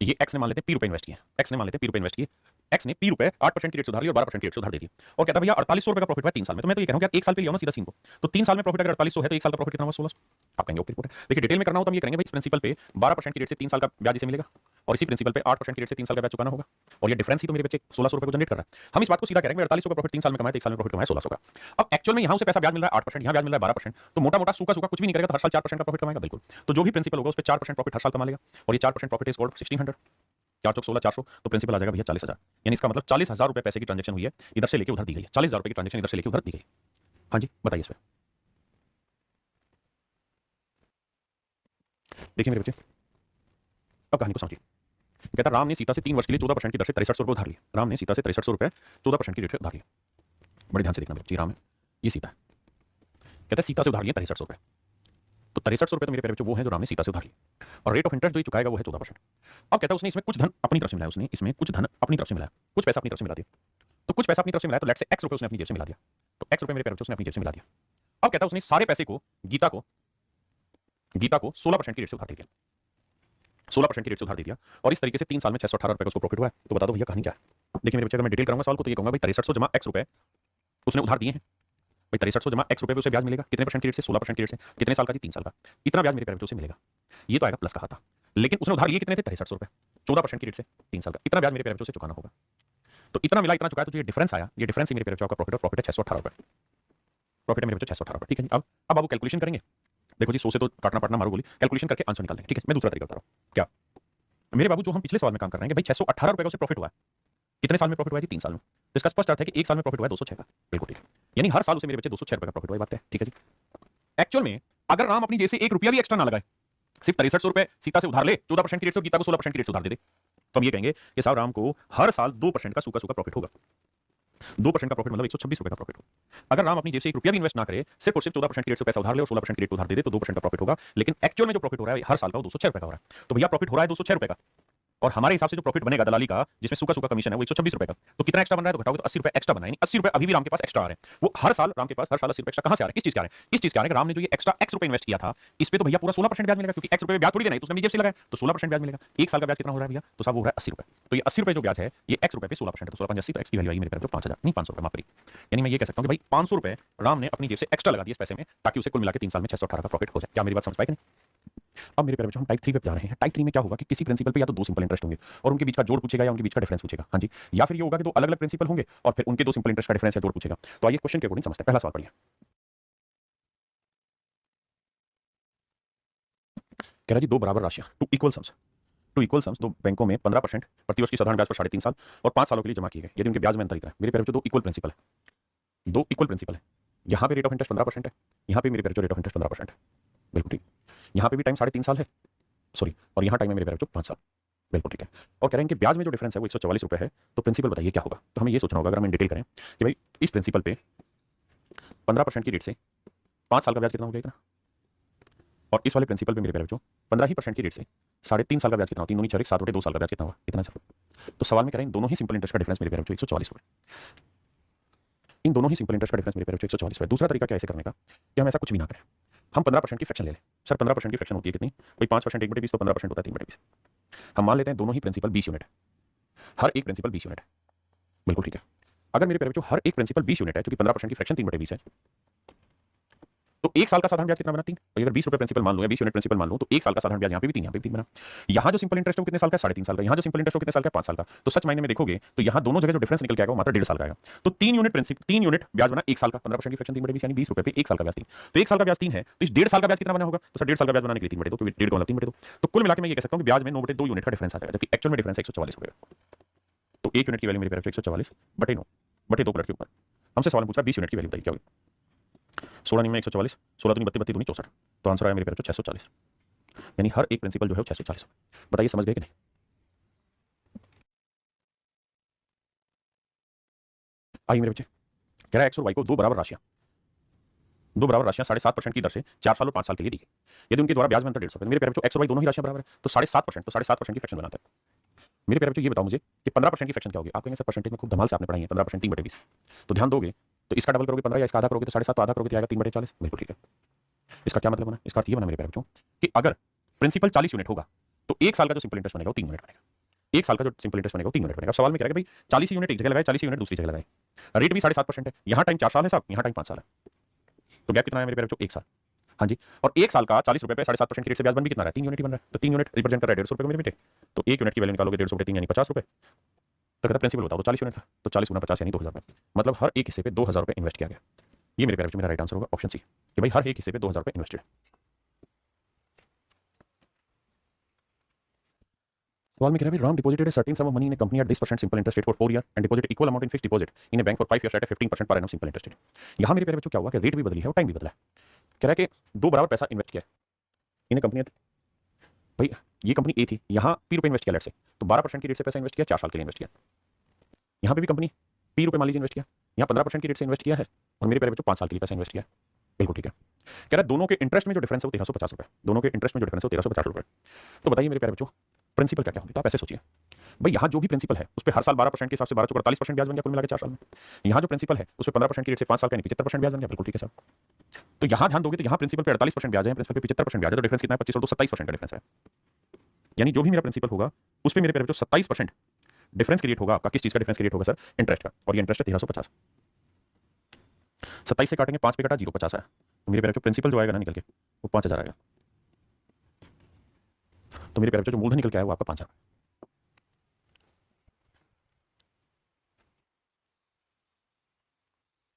ये एक्स ने मान लेते हैं पी रुपए इन्वेस्ट किए, एक्स ने मान लेते हैं पी रुपए इन्वेस्ट किए, एक्स ने पी रुपए 8% की रेट से उधार ली और 12% की रेट से उधार दे दी और कहता है भैया 4800 रुपए का प्रॉफिट हुआ 3 साल में। तो मैं तो ये कह रहा हूं कि 1 साल पे लिया ना सीधा सीन को, तो 3 साल में प्रॉफिट अगर 4800 है तो 1 साल का प्रॉफिट कितना हुआ 1600। आप कहेंगे ओके रिपोर्ट है। देखिए डिटेल में करना हो तो हम ये करेंगे भाई इस प्रिंसिपल पे 12% की रेट से 3 साल का ब्याज इसे मिलेगा और इसी प्रिंसिपल पे 8% की रेट से 3 साल का ब्याज चुकाना होगा और ये डिफरेंस ही तो मेरे बच्चे 1600 रुपए को जनरेट कर रहा है। हम इस बात को सीधा कह रहे हैं 4800 का प्रॉफिट 3 साल में कमाया तो 1 साल में प्रॉफिट कमाया 1600 का। अब एक्चुअल में यहां उसे पैसा ब्याज मिल रहा है 8%, यहां ब्याज मिल रहा है 12%, तो मोटा मोटा सूखा सूखा कुछ भी नहीं करेगा तो हर साल 4% का प्रॉफिट कमाएगा बिल्कुल। तो जो भी प्रिंसिपल होगा उस पे 4% प्रॉफिट हर साल कमा लेगा और ये 4% प्रॉफिट इज कॉल्ड 1600। 4 चौक 16 400 तो प्रिंसिपल आ जाएगा भैया 40,000। यानी इसका मतलब 40,000 रुपए पैसे की ट्रांजेक्शन हुई है, इधर से लेके उधर दी गई है। 40,000 रुपए की ट्रांजेक्शन इधर से लेके उधर दी गई। हाँ जी बताइए इस पे। देखिए मेरे बच्चे अब कहानी को समझिए। कहता राम ने सीता से 3 वर्ष के लिए 14% की दर से 6300 रुपए उधार लिए। राम ने सीता से 6300 रुपए 14% की रेट से उधार लिए। बड़े ध्यान से देखना मेरे बच्चे, राम है ये सीता है। कहता है सीता से उधार लिए 6300 रुपए, तो 6300 रुपए तो मेरे प्यारे बच्चों वो है जो राम ने सीता से उधार लिए और रेट ऑफ इंटरेस्ट जो चुकाएगा वो है 14%। अब कहता है उसने इसमें कुछ धन अपनी तरफ से मिलाया, उसने इसमें कुछ धन अपनी तरफ से मिलाया, कुछ पैसा अपनी तरफ से मिला दिया। तो कुछ पैसा अपनी तरफ से मिलाया तो लेट से x रुपए उसने अपनी जेब से मिला दिया, तो x रुपए मेरे प्यारे बच्चों उसने अपनी जेब से मिला दिया। अब कहता है उसने सारे पैसे को गीता को 16% की रेट से उधार दे दिया, 16% की रेट से उधार दे दिया और इस तरीके से 3 साल में 618 रुपए का उसको प्रॉफिट हुआ है। तो बता दो भैया कहानी क्या है। देखिए मेरे बच्चे अगर मैं डिटेल करूंगा सवाल को तो ये कहूंगा भाई 6300 जमा x रुपए उसने उधार दिए हैं भाई, 6300 जमा x रुपए पे उसे ब्याज मिलेगा कितने परसेंट की रेट से 16% की रेट से, कितने साल का जी 3 साल का, इतना ब्याज मेरे प्यारे बच्चों से मिलेगा। ये तो आएगा प्लस का खाता, लेकिन उसने उधार लिए कितने थे 6300 रुपए 14% की रेट से 3 साल का, इतना ब्याज मेरे प्यारे बच्चों से चुकाना होगा। तो इतना मिला इतना चुकाया तो जो ये डिफरेंस आया, ये डिफरेंस ही मेरे प्यारे बच्चों का प्रॉफिट है। प्रॉफिट है 618 रुपए, प्रॉफिट है मेरे बच्चों 618 रुपए। ठीक है जी। अब आप कैलकुलेशन करेंगे। देखो जी 100 से तो काटना पड़ना मारो गोली, कैलकुलेशन करके आंसर निकाल देंगे। ठीक है मैं दूसरा तरीका बता रहा हूं। क्या मेरे बाबू जो हम पिछले सवाल में काम कर रहे हैं भाई 618 रुपए का उसे प्रॉफिट हुआ है, कितने साल में प्रॉफिट हुआ है जी 3 साल में। तो इसका स्पष्ट अर्थ है कि 1 साल में प्रॉफिट हुआ है 206 का, बिल्कुल ठीक है। यानी हर साल उसे मेरे बच्चे 206 रुपए का प्रॉफिट हुआ है, बात है ठीक है जी। एक्चुअल में अगर राम अपनी जेब से 1 रुपया भी एक्स्ट्रा ना लगाए, सिर्फ 6300 रुपए सीता से उधार ले 14% की रेट से, गीता को 16% की रेट से उधार दे दे, तो हम ये कहेंगे कि साहब राम को हर साल 2% का सूखा सूखा प्रॉफिट होगा। 2% का प्रॉफिट मतलब 126 रुपए का प्रॉफिट होगा। अगर राम अपनी जेब से 1 रुपया भी इन्वेस्ट ना करे, सिर्फ और सिर्फ 14% की रेट से पैसा उधार ले और 16% की रेट उधार दे दे, तो 2% का प्रॉफिट होगा। लेकिन एक्चुअल में जो प्रॉफिट हो रहा है हर साल का वो 206 रुपए का हो रहा है। तो भैया प्रॉफिट हो रहा है 206 रुपए का और हमारे हिसाब से जो प्रॉफिट बनेगा दलाली का जिसमें सूखा सूखा कमीशन है वो 126 रुपए का। तो कितना एक्स्ट्रा बन रहा है तो घटाओगे तो 80 रुपए एक्स्ट्रा बना है। 80 रुपए अभी भी राम के पास एक्स्ट्रा आ रहे हैं। वो हर साल राम के पास हर साल 80 रुपए एक्स्ट्रा कहां से आ रहे हैं, किस चीज के आ रहे हैं, इस चीज के आ रहे हैं कि राम ने जो ये एक्स्ट्रा x रुपए इन्वेस्ट किया था इस पे तो भैया पूरा 16% ब्याज मिलेगा, क्योंकि x रुपए पे ब्याज थोड़ी देना है तो उसने जेब से लगाया तो 16% ब्याज मिलेगा। 1 साल का ब्याज कितना हो रहा है भैया, तो साहब वो हो रहा है 80 रुपए। तो ये 80 रुपए जो ब्याज है ये x रुपए पे 16% तो 16 तो x की वैल्यू आई मेरे पास 5000 नहीं 500 रुपए माफ करिए। यानी मैं ये कह सकता हूं कि भाई 500 रुपए राम ने अपनी जेब से एक्स्ट्रा लगा दिए इस पैसे में ताकि उसे कुल मिला के 3 साल में 618 का प्रॉफिट हो जाए। क्या मेरी बात समझ पाए कि नहीं। अब मेरे प्यारे बच्चों हम टाइप 3 पे जा रहे हैं। टाइप 3 में क्या होगा कि किसी प्रिंसिपल पे या तो 2 सिंपल इंटरेस्ट होंगे और उनके बीच का जोड़ पूछेगा या उनके बीच का डिफरेंस पूछेगा। हाँ जी, या फिर ये होगा कि 2 अलग अलग प्रिंसिपल होंगे और फिर उनके 2 सिंपल इंटरेस्ट का डिफरेंस या जोड़ पूछेगा। तो आइए क्वेश्चन के अकॉर्डिंग समझते हैं। पहला सवाल पढ़िए। कह रहा जी 2 बराबर राशियां टू इक्वल सम्स 2 बैंकों में 15% प्रतिवर्ष की साधारण ब्याज पर 3.5 साल और 5 सालों के लिए जमा किए गए यदि उनके ब्याज में अंतर इतना है। मेरे प्यारे बच्चों 2 इक्वल प्रिंसिपल है, 2 इक्वल प्रिंसिपल है। यहाँ पे रेट ऑफ इंटरेस्ट 15% है, यहाँ पे मेरे प्यारे बच्चों रेट ऑफ इंटरेस्ट 15% है, बिल्कुल ठीक। यहाँ पे भी टाइम 3.5 साल है, सॉरी, और यहाँ टाइम है मेरे प्यारे बच्चों 5 साल, बिल्कुल ठीक है। और कह रहे हैं कि ब्याज में जो डिफरेंस है वो 144 रुपए है। तो प्रिंसिपल बताइए क्या होगा। तो हमें ये सोचना होगा अगर हम डिटेल करें कि भाई इस प्रिंसिपल पे 15% की रेट से 5 साल का ब्याज कितना हो गया इतना, और इस वाले प्रिंसिपल पे मेरे प्यारे बच्चों 15% की रेट से 3.5 साल का ब्याज कितना हो, 3 दूनी 4 7 बटे 2 साल का ब्याज कितना हुआ इतना सर। तो सवाल में कह रहे हैं दोनों ही सिंपल इंटरेस्ट का डिफरेंस मेरे प्यारे बच्चों 144 रुपए, इन दोनों ही सिंपल इंटरेस्ट का डिफरेंस मेरे प्यारे बच्चों 144 रुपए। दूसरा तरीका क्या ऐसे करने का कि हम ऐसा कुछ भी ना करें, हम 15% की फ्रैक्शन ले लें। सर 15% की फ्रैक्शन होती है कितनी भाई, 5% 1/20 तो 15% होता है 3/20। हम मान लेते हैं दोनों ही प्रिंसिपल 20 यूनिट है, हर एक प्रिंसिपल 20 यूनिट है, बिल्कुल ठीक है। अगर मेरे प्यारे बच्चों हर एक प्रिंसिपल 20 यूनिट है क्योंकि 15% की फ्रैक्शन 3/20 है, तो 1 साल का साधारण ब्याज कितना बना 3। तो अगर 20 रुपए प्रिंसिपल मान लो या 20 यूनिट प्रिंसिपल मान लो तो 1 साल का साधारण ब्याज यहाँ पे भी 3, यहाँ पे भी 3 बना। यहाँ जो सिंपल इंटरेस्ट है वो कितने साल का, 3.5 साल का। यहाँ जो सिंपल इंटरेस्ट है कितने साल का, 5 साल का। तो सच मायने में देखोगे तो यहाँ दोनों जगह जो डिफरेंस निकल के आएगा वो मात्र 1.5 साल का आएगा। तो 3 यूनिट प्रिंसिपल 3 यूनिट ब्याज बना 1 साल का, 15% की फ्रैक्शन 3/20 यानी 20 रुपए पे 1 साल का ब्याज 3। तो 1 साल का ब्याज 3 है तो इस 1.5 साल का ब्याज कितना बना होगा, तो सर 1.5 साल का ब्याज बनाने के लिए 3/2 तो 1.5 को 3/2। तो कुल मिला के मैं ये कह सकता हूँ कि ब्याज में 9/2 यूनिट का डिफरेंस आ जाएगा, जबकि एक्चुअल में डिफरेंस 144 रुपए। तो 1 यूनिट की वैल्यू मेरे प्यारे 144/9/2 प्लस के ऊपर हमसे सवाल पूछा 20 यूनिट की वैल्यू बताइए क्या होगी। 16 में 144, 16 दूनी 32, 32 दूनी 64। तो आंसर आया मेरे प्यारे 640, यानी हर एक प्रिंसिपल जो है वो 640। बताइए समझ गए कि नहीं। आइए मेरे बच्चे, कह रहा है एक्स और वाई को 2 बराबर राशियां 7.5% की दर से 4 साल और 5 साल के लिए दी गई यदि उनके द्वारा ब्याज में अंतर 150 है। मेरे प्यारे बच्चों एक्स और वाई दोनों ही राशियां बराबर है तो 7.5% तो 7.5% की फ्रैक्शन बनाता है। मेरे प्यारे बच्चों ये बताओ मुझे कि 15% की फ्रैक्शन क्या होगी। आप कहेंगे सर परसेंटेज में खूब धमाल से आपने पढ़ाई है 15% 3/20, तो ध्यान दोगे तो इसका डबल करोगे 15 या इसका आधा करोगे तो 7.5, तो आधा करोगे तो आएगा 3/40, बिल्कुल ठीक है। इसका क्या मतलब बना, इसका अर्थ ये बना मेरे प्यारे बच्चों कि अगर प्रिंसिपल 40 यूनिट होगा तो 1 साल का जो सिंपल इंटरेस्ट बनेगा वो 3 यूनिट बनेगा। एक साल का जो सिंपल इंटरेस्ट बनेगा वो 3 यूनिट बनेगा। सवाल में कह रहा है कि भाई 40 यूनिट एक जगह लगाए, 40 यूनिट दूसरी जगह लगाए, रेट भी 7.5% है, यहाँ टाइम 4 साल है साहब, यहाँ टाइम 5 साल है, तो गैप कितना है मेरे प्यारे बच्चों? 1 साल। हाँ जी, और 1 साल का 40 रुपए पे 7.5% की रेट से ब्याज बन भी कितना रहा है? 3 यूनिट ही बन रहा है, तो 3 यूनिट रिप्रेजेंट कर रहा है 150 रुपए को मेरे बेटे। तो 1 यूनिट की वैल्यू निकालोगे 150 3 यानी 50 रुपए, तो कहता प्रिंसिपल बताओ, तो 40 यूनिट था, तो 40 गुना 50 यानी 2000 रुपए, मतलब हर एक हिस्से पे 2000 रुपए इन्वेस्ट किया गया। ये मेरे प्यारे बच्चों मेरा राइट आंसर होगा ऑप्शन सी, कि भाई हर एक हिस्से पे 2000 रुपए इन्वेस्टेड। सवाल में कह रहा है Ram deposited a certain sum of money in a company at this % simple interest rate for 4 years and deposit equal amount in fixed deposit in a bank for 5 years at a 15% per annum simple interest rate। यहाँ मेरे प्यारे बच्चों क्या हुआ कि rate भी बदली है और टाइम भी बदला है। कह रहा है कि 2 बराबर पैसा इन्वेस्ट किया इन कंपनी, भाई ये कंपनी ए थी, यहाँ पी रुपए इन्वेस्ट किया लेट से, तो 12% की रेट से पैसा इन्वेस्ट किया, 4 साल के लिए इन्वेस्ट किया। यहाँ पे भी कंपनी पी रुपए मान लीजिए इन्वेस्ट किया, यहाँ 15% की रेट से इन्वेस्ट किया है, और मेरे प्यारे बच्चों 5 साल के लिए पैसा इन्वेस्ट किया। बिल्कुल ठीक है। कह रहा है दोनों के इंटरेस्ट में जो डिफरेंस है वो 1350 रुपए, दोनों के इंटरेस्ट में जो डिफरेंस है 1350 रुपए। तो बताइए मेरे प्यारे बच्चों प्रिंसिपल क्या क्या होंगे? तो आप ऐसे सोचिए, भाई यहाँ जो भी प्रिंसिपल है उस पर हर साल 12% के हिसाब से 12 चौक 48% ब्याज बन गया कुल मिला के 4 साल में। यहाँ जो प्रिंसिपल है उस पर 15% की रेट से 5 साल का 75% ब्याज बन गया। बिल्कुल ठीक है सर। तो यहाँ ध्यान दोगे तो यहाँ प्रिंसिपल पे 48% ब्याज है, प्रिंसिपल पे 75% ब्याज है, तो डिफरेंस कितना है? 25 और 27% का डिफरेंस है। यानी जो भी मेरा प्रिंसिपल होगा उस पर मेरे प्यारे बच्चों 27% डिफरेंस क्रिएट होगा। आपका किस चीज का डिफरेंस क्रिएट होगा सर? इंटरेस्ट का, और ये इंटरेस्ट है 1350। 27 से काटेंगे 5 पे काटा 050 है, तो मेरे प्यारे बच्चों प्रिंसिपल जो आएगा ना निकल के वो 5000 आएगा। तो मेरे प्यारे बच्चों जो मूलधन निकल के आया वो आपका 5000।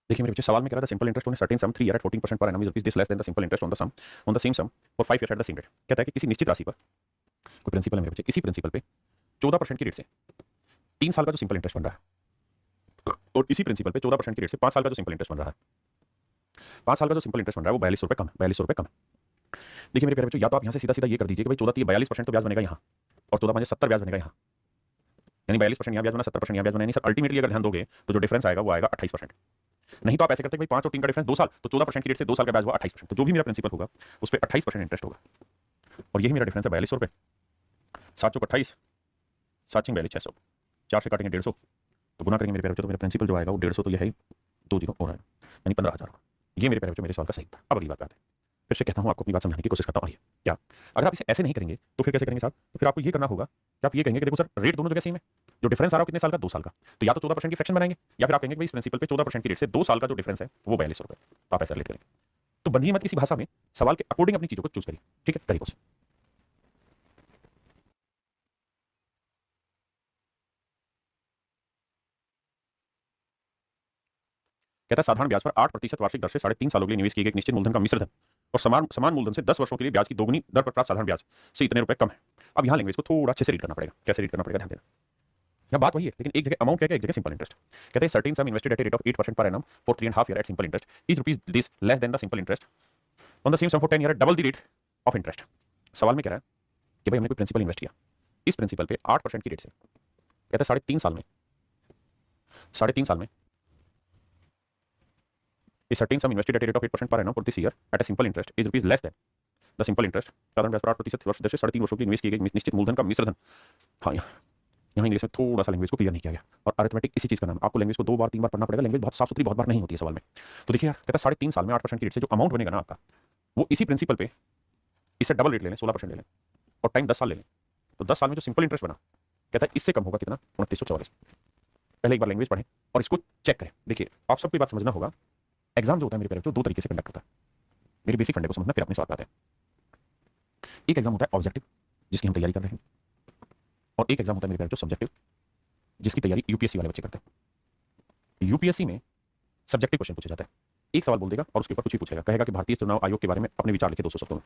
देखिए मेरे बच्चे सवाल में कह रहा था simple interest on certain sum 3 year at 14% per annum is rupees this less than the simple interest on the same sum for 5 year at the same rate. कहता है कि किसी निश्चित राशि पर कोई प्रिंसिपल है मेरे बच्चे, इसी प्रिंसिपल पे 14% की रेट से 3 साल का जो सिंपल इंटरेस्ट बन रहा है, और इसी प्रिंसिपल पे 14% की रेट से 5 साल का जो सिंपल इंटरेस्ट बन रहा है, 5 साल का जो सिंपल इंटरेस्ट बन रहा है वो 42 रुपए कम है, 42 रुपए कम है। देखिए मेरे प्यारे बच्चों या तो आप यहाँ से सीधा सीधा ये कर दीजिए कि भाई 14 42% तो ब्याज बनेगा यहाँ, और 14 5 70 ब्याज बनेगा यहाँ, यानी 42% यहाँ ब्याज बना 70% यहाँ ब्याज बना, यानी सर अल्टीमेटली अगर ध्यान दोगे तो जो डिफरेंस आएगा वो आएगा 28%। नहीं तो आप ऐसे करते हैं भाई 5 और 3 का डिफरेंस 2 साल, तो 14% की रेट से 2 साल का ब्याज हुआ 28%, तो जो भी मेरा प्रिंसिपल होगा उस पर 28% इंटरेस्ट होगा, और यही मेरा डिफरेंस है 42 रुपए। 7 चौक 28, 7 6 42 600, 4 से काटेंगे 150, तो गुना करेंगे मेरे प्यारे बच्चों, तो मेरा प्रिंसिपल जो आएगा वो 150, तो ये है 2 जीरो और यानी 15,000 होगा। ये मेरे प्यारे बच्चों मेरे सवाल का सही था। अब अगली बात आते हैं, फिर से कहता हूँ आपको अपनी बात समझाने की कोशिश करता हूँ। क्या अगर आप इसे ऐसे नहीं करेंगे तो फिर कैसे करेंगे साहब? तो फिर आपको ये करना होगा कि आप ये कहेंगे कि देखो सर रेट दोनों जगह सेम है, जो डिफरेंस आ रहा है कितने साल का? 2 साल का, तो या तो 14% की फ्रैक्शन बनाएंगे, या फिर आप कहेंगे भाई इस प्रिंसिपल पे 14% की रेट से 2 साल का जो डिफरेंस है वो 42 रुपए, तो आप ऐसा रिलेट करेंगे। तो बंधिए मत किसी भाषा में, सवाल के अकॉर्डिंग अपनी चीजों को चूज करिए। ठीक है, करिए। कहता है साधारण ब्याज पर 8% वार्षिक दर से 3.5 सालों के लिए निवेश किए गए एक निश्चित मूलधन का मिश्र धन और समान मूलधन से 10 वर्षों के लिए ब्याज की दोगुनी दर पर प्राप्त साधारण ब्याज से इतने रुपए कम है। अब यहाँ लैंग्वेज को थोड़ा अच्छे से रीड करना पड़ेगा। कैसे रीड करना पड़ेगा ध्यान देना। यहाँ बात वही है, लेकिन एक जगह अमाउंट क्या है, एक जगह सिंपल इंटरेस्ट। कहते हैं certain sum invested at a rate of 8% per annum for 3.5 year at simple interest is rupees this less than the simple interest on the same sum for 10 year double the rate of interest. सवाल में कह रहा है कि भाई हमने कोई principal invest किया, इस प्रिंसिपल पे 8% की रेट से, कहते हैं 3.5 साल में, 3.5 साल में a certain sum invested at a rate of 8% per annum for this year at a simple interest is rupees less than the simple interest साधारण ब्याज पर 8% वर्ष दर से 3.5 वर्षों के लिए निवेश किए गए निश्चित मूलधन का मिश्र धन। हाँ यहाँ इंग्लिश में थोड़ा सा लैंग्वेज को क्लियर नहीं किया गया, और अरिथमेटिक इसी चीज का नाम है। आपको लैंग्वेज को 2 बार 3 बार पढ़ना पड़ेगा, लैंग्वेज बहुत साफ सुथरी बहुत बार नहीं होती है सवाल में। तो देखिए यार कहता है 3.5 साल में 8% की रेट से जो अमाउंट बनेगा ना आपका, वो इसी प्रिंसिपल पे इससे डबल रेट ले लें, 16% ले लें, और टाइम 10 साल ले लें, तो 10 साल में जो सिंपल इंटरेस्ट बना कहता है इससे कम होगा कितना? 2944। पहले एक बार लैंग्वेज पढ़ें और इसको चेक करें। देखिए आप सबको बात समझना होगा, एग्जाम जो होता है मेरे प्यारे बच्चों 2 तरीके से कंडक्ट होता है। मेरे बेसिक फंडे को समझना फिर अपने स्वाद आते हैं। एक एग्जाम होता है ऑब्जेक्टिव जिसकी हम तैयारी कर रहे हैं, और एक एग्जाम होता है मेरे प्यारे बच्चों सब्जेक्टिव जिसकी तैयारी यूपीएससी वाले बच्चे करते हैं। यूपीएससी में सब्जेक्टिव क्वेश्चन पूछे जाता है, एक सवाल बोल देगा और उसके ऊपर कुछ ही पूछेगा, कहेगा कि भारतीय चुनाव आयोग के बारे में अपने विचार लिखे 200 शब्दों में।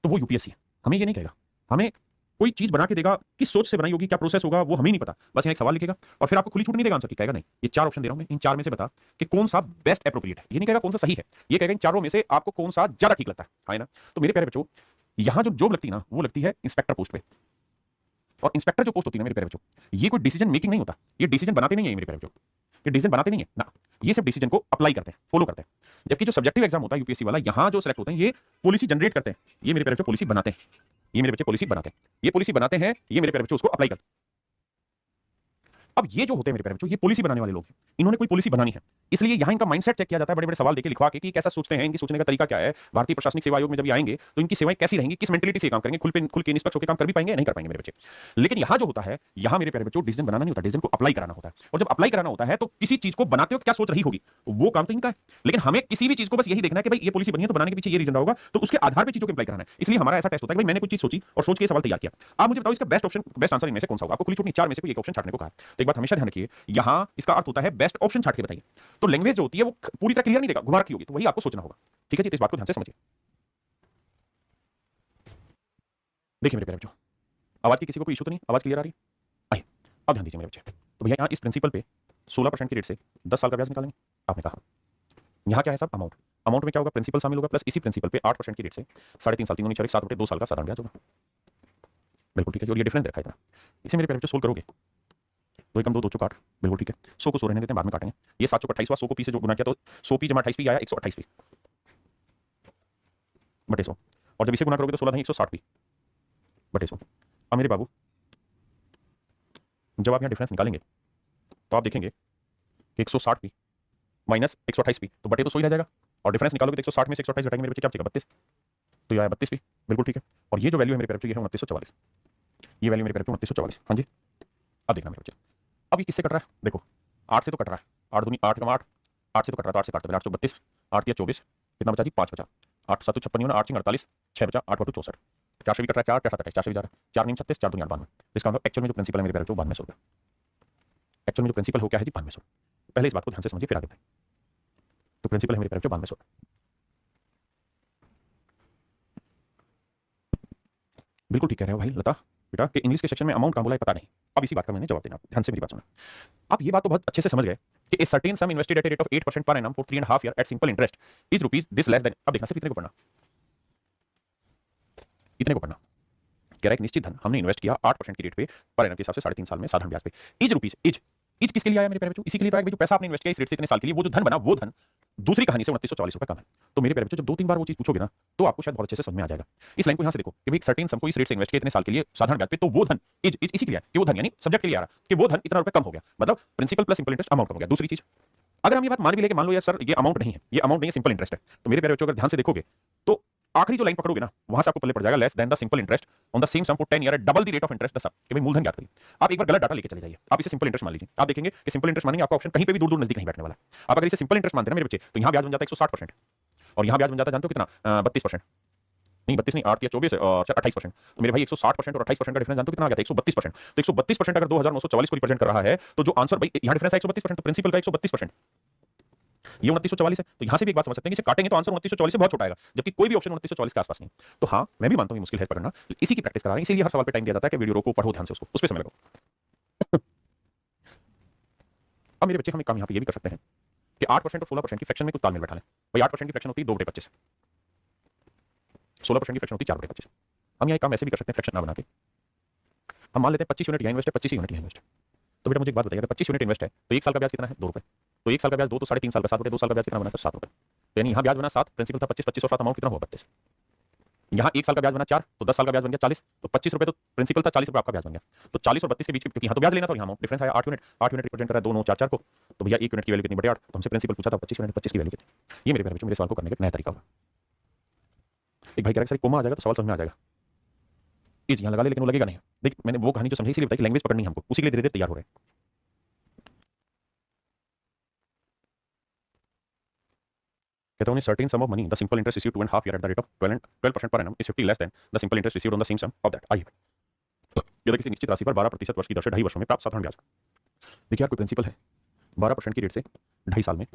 तो वो यूपीएससी है। हमें ये नहीं कहेगा, हमें कोई चीज बना के देगा, किस सोच से बनाई होगी, क्या प्रोसेस होगा वो हमें नहीं पता, बस यहाँ एक सवाल लिखेगा और फिर आपको खुली छूट नहीं देगा आंसर की। कहेगा नहीं ये 4 ऑप्शन दे रहा हूं मैं, इन 4 में से बता कि कौन सा बेस्ट एप्रोप्रिएट है। ये नहीं कहेगा कौन सा सही है, ये कहेगा इन चारों में से आपको कौन सा ज्यादा ठीक लगता है ना। तो मेरे प्यारे बच्चों यहाँ जो जॉब लगती है ना वो लगती है इंस्पेक्टर पोस्ट पे, और इंस्पेक्टर जो पोस्ट होती है ना मेरे प्यारे बच्चों, ये कोई डिसीजन मेकिंग नहीं होता, ये डिसीजन बनाते नहीं है मेरे प्यारे बच्चों, ये डिसीजन बनाते नहीं है ना, ये सब डिसीजन को अप्लाई करते हैं, फॉलो करते हैं। जबकि जो सब्जेक्टिव एग्जाम होता है यूपीएससी वाला, यहाँ जो सिलेक्ट होते हैं ये पॉलिसी जनरेट करते हैं, ये मेरे प्यारे बच्चों पॉलिसी बनाते हैं, ये मेरे बच्चे पॉलिसी बनाते हैं, ये पॉलिसी बनाते हैं, ये मेरे प्यारे बच्चों उसको अप्लाई करते हैं। अब ये जो होते हैं मेरे प्यारे बच्चों, ये पॉलिसी बनाने वाले लोग हैं, इन्होंने कोई पॉलिसी बनानी है, इसलिए यहाँ इनका माइंडसेट चेक किया जाता है, बड़े बड़े सवाल देके लिखवा के कि कैसा सोचते हैं, इनकी सोचने का तरीका क्या है, भारतीय प्रशासनिक सेवा आयोग में जब ये आएंगे तो इनकी सेवाएं कैसी रहेंगी, किस मेंटलिटी से काम करेंगे, खुल के निष्पक्ष होकर काम कर भी पाएंगे, नहीं कर पाएंगे मेरे बच्चे। लेकिन यहाँ जो होता है, यहाँ मेरे प्यारे बच्चों डिसीजन बनाना नहीं होता, डिसीजन को अप्लाई कराना होता है, और जब अप्लाई कराना होता है तो किसी चीज को बनाते वक्त क्या सोच रही होगी वो काम तो इनका है, लेकिन हमें किसी भी चीज को बस यही देखना है कि भाई ये पॉलिसी बनी है तो बनाने के पीछे ये रीजन होगा, तो उसके आधार पर चीजों को अप्लाई कराना है। इसलिए हमारा ऐसा टेस्ट होता है कि भाई मैंने कुछ चीज सोची और सोच के सवाल तैयार किया, आप मुझे बताओ इसका बेस्ट आंसर इनमें से कौन सा होगा, आपको खुली छूट नहीं, चार में से कोई एक ऑप्शन छाटने को कहा। तो एक बात हमेशा ध्यान रखिए, यहां इसका अर्थ होता है बेस्ट ऑप्शन छाट के बताइए, तो लैंग्वेज जो होती है वो पूरी तरह क्लियर नहीं देगा, घुमा रखी होगी, तो वही आपको सोचना होगा। ठीक है जी, तो इस बात को ध्यान से समझिए। देखिए मेरे प्यारे बच्चों, आवाज की किसी को कोई इशू तो नहीं, आवाज क्लियर आ रही है? आइए अब ध्यान दीजिए मेरे बच्चे। तो भैया यहाँ इस प्रिंसिपल पे 16% की रेट से 10 साल का ब्याज निकालेंगे, आपने कहा। यहाँ क्या है सब अमाउंट, अमाउंट में क्या होगा, प्रिंसिपल शामिल होगा प्लस इसी प्रिंसिपल पे 8% की रेट से 3.5 साल 3 4 7 2 साल का साधारण ब्याज होगा। बिल्कुल ठीक है, और ये डिफरेंस देखा इतना, इसे मेरे प्यारे बच्चों सोल्व करोगे तो एकम 2 2 8, बिल्कुल ठीक है, 100 को 100 रहने देते हैं, बाद में काटेंगे। ये 7 28 हुआ, 100 को पी से जो गुना किया तो 100 पी जमा 28 पी आया 128 पी बटे 100, और जब इसे गुना करोगे तो 16 नहीं 160 पी बटे 100। अब मेरे बाबू जब आप यहाँ डिफरेंस निकालेंगे तो आप देखेंगे कि 160 पी माइनस 128 पी, तो बटे तो 100 ही रह जाएगा, और डिफरेंस निकालोगे तो 160 में से 128 घटाएंगे मेरे बच्चे, क्या बचेगा 32, तो ये आया 32 पी, बिल्कुल ठीक है। और ये जो वैल्यू है मेरे प्यारे, ये है 2944, ये वैल्यू मेरे प्यारे 2944। हाँ जी, अब देखना मेरे बच्चे, अब ये किससे कट रहा है, देखो 8 से तो कट रहा है, 8 दूनी 8 8, 8 से तो कट रहा है, 8 से काटते हैं 832, 8 या 24, कितना बचा जी 5 बचा, 8 7 56 नहीं 8 48, 6 बचा, 8 बटू 64, 4 से भी कट रहा है, 4 4 4 से भी जा रहा है, 4 नहीं 36, 4 दूनी 92, इसका मतलब एक्चुअल में जो प्रिंसिपल है मेरे प्यारे जो 9200 रुपये, एक्चुअल में जो प्रिंसिपल हो क्या है जी 9200। पहले इस बात को ध्यान से समझिए फिर आगे बढ़े। तो प्रिंसिपल है मेरे प्यारे जो 9200, बिल्कुल ठीक कह रहे हो भाई लता बेटा कि इंग्लिश के सेक्शन में अमाउंट कहां बोला है पता नहीं, अब इसी बात का मैंने जवाब देना, ध्यान से मेरी बात सुनो। आप ये बात तो बहुत अच्छे से समझ गए कि a certain sum invested at a rate of 8% per annum for 3.5 year at simple interest is rupees this less than, अब देखना सिर्फ इतने को पढ़ना, इतने को पढ़ना। कह रहा है एक निश्चित धन हमने इन्वेस्ट किया 8% की रेट पे पर एनम के हिसाब से 3.5 साल में साधारण ब्याज पे, इज रुपीस इज किसके लिए आया मेरे प्यारे बच्चों, इसी के लिए आया कि जो पैसा आपने इन्वेस्ट किया इस रेट से इतने साल के लिए, वो जो धन बना वो धन दूसरी कहानी से 2944 रुपए कम है। तो मेरे प्यारे बच्चों जब 2-3 बार वो चीज पूछोगे ना तो आपको शायद बहुत अच्छे से समझ में आ जाएगा। इस लाइन को यहां से देखो कि भाई एक सर्टेन सम को इस रेट से इन्वेस्ट किया इतने साल के लिए साधारण ब्याज पे, तो वो धन इज इसी के लिए कि वो धन यानी सब्जेक्ट के लिए आ रहा कि वो धन इतना रुपए कम हो गया, मतलब principal plus simple interest amount कम हो गया। दूसरी चीज अगर हम ये बात मान भी ले कि मान लो यार सर ये अमाउंट नहीं है, ये अमाउंट नहीं है सिंपल इंटरेस्ट है, तो मेरे प्यारे बच्चों अगर ध्यान से देखोगे तो आखिरी जो लाइन पकड़ोगे ना वहां से आपको पल्ले पड़ जाएगा less than the simple interest on the same sum for 10 year at double the rate of interest the sum, कि भाई मूलधन याद करिए। आप एक बार गलत डाटा लेके चले जाइए, आप इसे सिंपल इंटरेस्ट मान लीजिए, आप देखेंगे कि सिंपल इंटरेस्ट मानेंगे आपका ऑप्शन कहीं पे भी दूर दूर नजदीक नहीं बैठने वाला। आप अगर इसे सिंपल इंटरेस्ट मानते हैं ना मेरे बच्चे तो यहाँ ब्याज बन जाता है 160%, और यहाँ ब्याज बन जाता है जानते हो कितना 32%, नहीं 32 नहीं 8 या 24 और 28%, तो मेरे भाई 160% और 28% का डिफरेंस जानते हो कितना आ गया था 132%। तो 132% अगर 2944 को रिप्रेजेंट कर रहा है तो जो आंसर भाई यहाँ डिफरेंस है 132%, तो प्रिंसिपल का 132%, ये 2944 है, तो यहां से भी एक बात समझ सकते हैं कि इसे काटेंगे तो आंसर 2944 से बहुत छोटा आएगा, जबकि कोई भी ऑप्शन 2944 के आसपास नहीं। तो हाँ मैं भी मानता हूं मुश्किल है पढ़ना, इसी की प्रैक्टिस करा रहे हैं, इसीलिए हर सवाल पे टाइम दिया जाता है कि वीडियो रोको पढ़ो ध्यान से उसको, उस पे समय लगाओ। अब मेरे बच्चे हम एक काम यहां पे ये भी कर सकते हैं कि 8% और 16% की फ्रैक्शन में कुछ तालमेल बैठा लें। भाई 8% की फ्रैक्शन होती है 2/25, 16% की फ्रैक्शन होती है 4/25। हम यहाँ एक काम ऐसे भी कर सकते हैं फ्रैक्शन ना बना के, हम मान लेते हैं 25 यूनिट यहाँ इन्वेस्ट है 25 यूनिट यहाँ इन्वेस्ट। तो बेटा मुझे एक बात बताइए, अगर 25 यूनिट इन्वेस्ट है तो एक साल का ब्याज कितना है 2 रुपए, तो एक साल का ब्याज 2 तो 3.5 साल का 7 रुपए, 2 साल का ब्याज कितना बना सर 7 रुपए, तो यानी यहाँ ब्याज बना 7, प्रिंसिपल था 25, 25 और 7 अमाउंट कितना हुआ 32। यहाँ एक साल का ब्याज बना 4 तो 10 साल का ब्याज बन गया 40, तो 25 रुपए तो प्रिंसिपल था 40 रुपए आपका ब्याज बन गया, तो 40 और 32 के बीच क्योंकि यहाँ तो ब्याज लेना था, यहाँ अमाउंट डिफरेंस आया 8 यूनिट, 8 यूनिट रिप्रेजेंट कर रहा है 2 9 4 4 को, तो भैया 1 यूनिट की वैल्यू कितनी बटे 8, तो हमसे प्रिंसिपल पूछा था 25 यूनिट 25 की वैल्यू कितनी। ये मेरे प्यारे बच्चों मेरे सवाल को करने का नया तरीका होगा। एक भाई कह रहा है सर कोमा आ जाएगा तो सवाल समझ में आ जाएगा, इज यहाँ लगा ले लेकिन वो लगेगा नहीं। देख मैंने वो कहानी जो समझी इसलिए बताई कि लैंग्वेज पकड़नी है हमको, उसी के लिए धीरे धीरे तैयार हो रहे हैं। कहता हूँ certain sum of money the simple interest received 2.5 year at the rate of 12% per annum is 50 less than the simple interest received on the same sum of that. आइए यदि किसी निश्चित राशि पर 12% वर्ष की दर से 2.5 वर्षों में प्राप्त साधारण ब्याज। देखिए यार कोई प्रिंसिपल है 12% की रेट से 2.5 साल में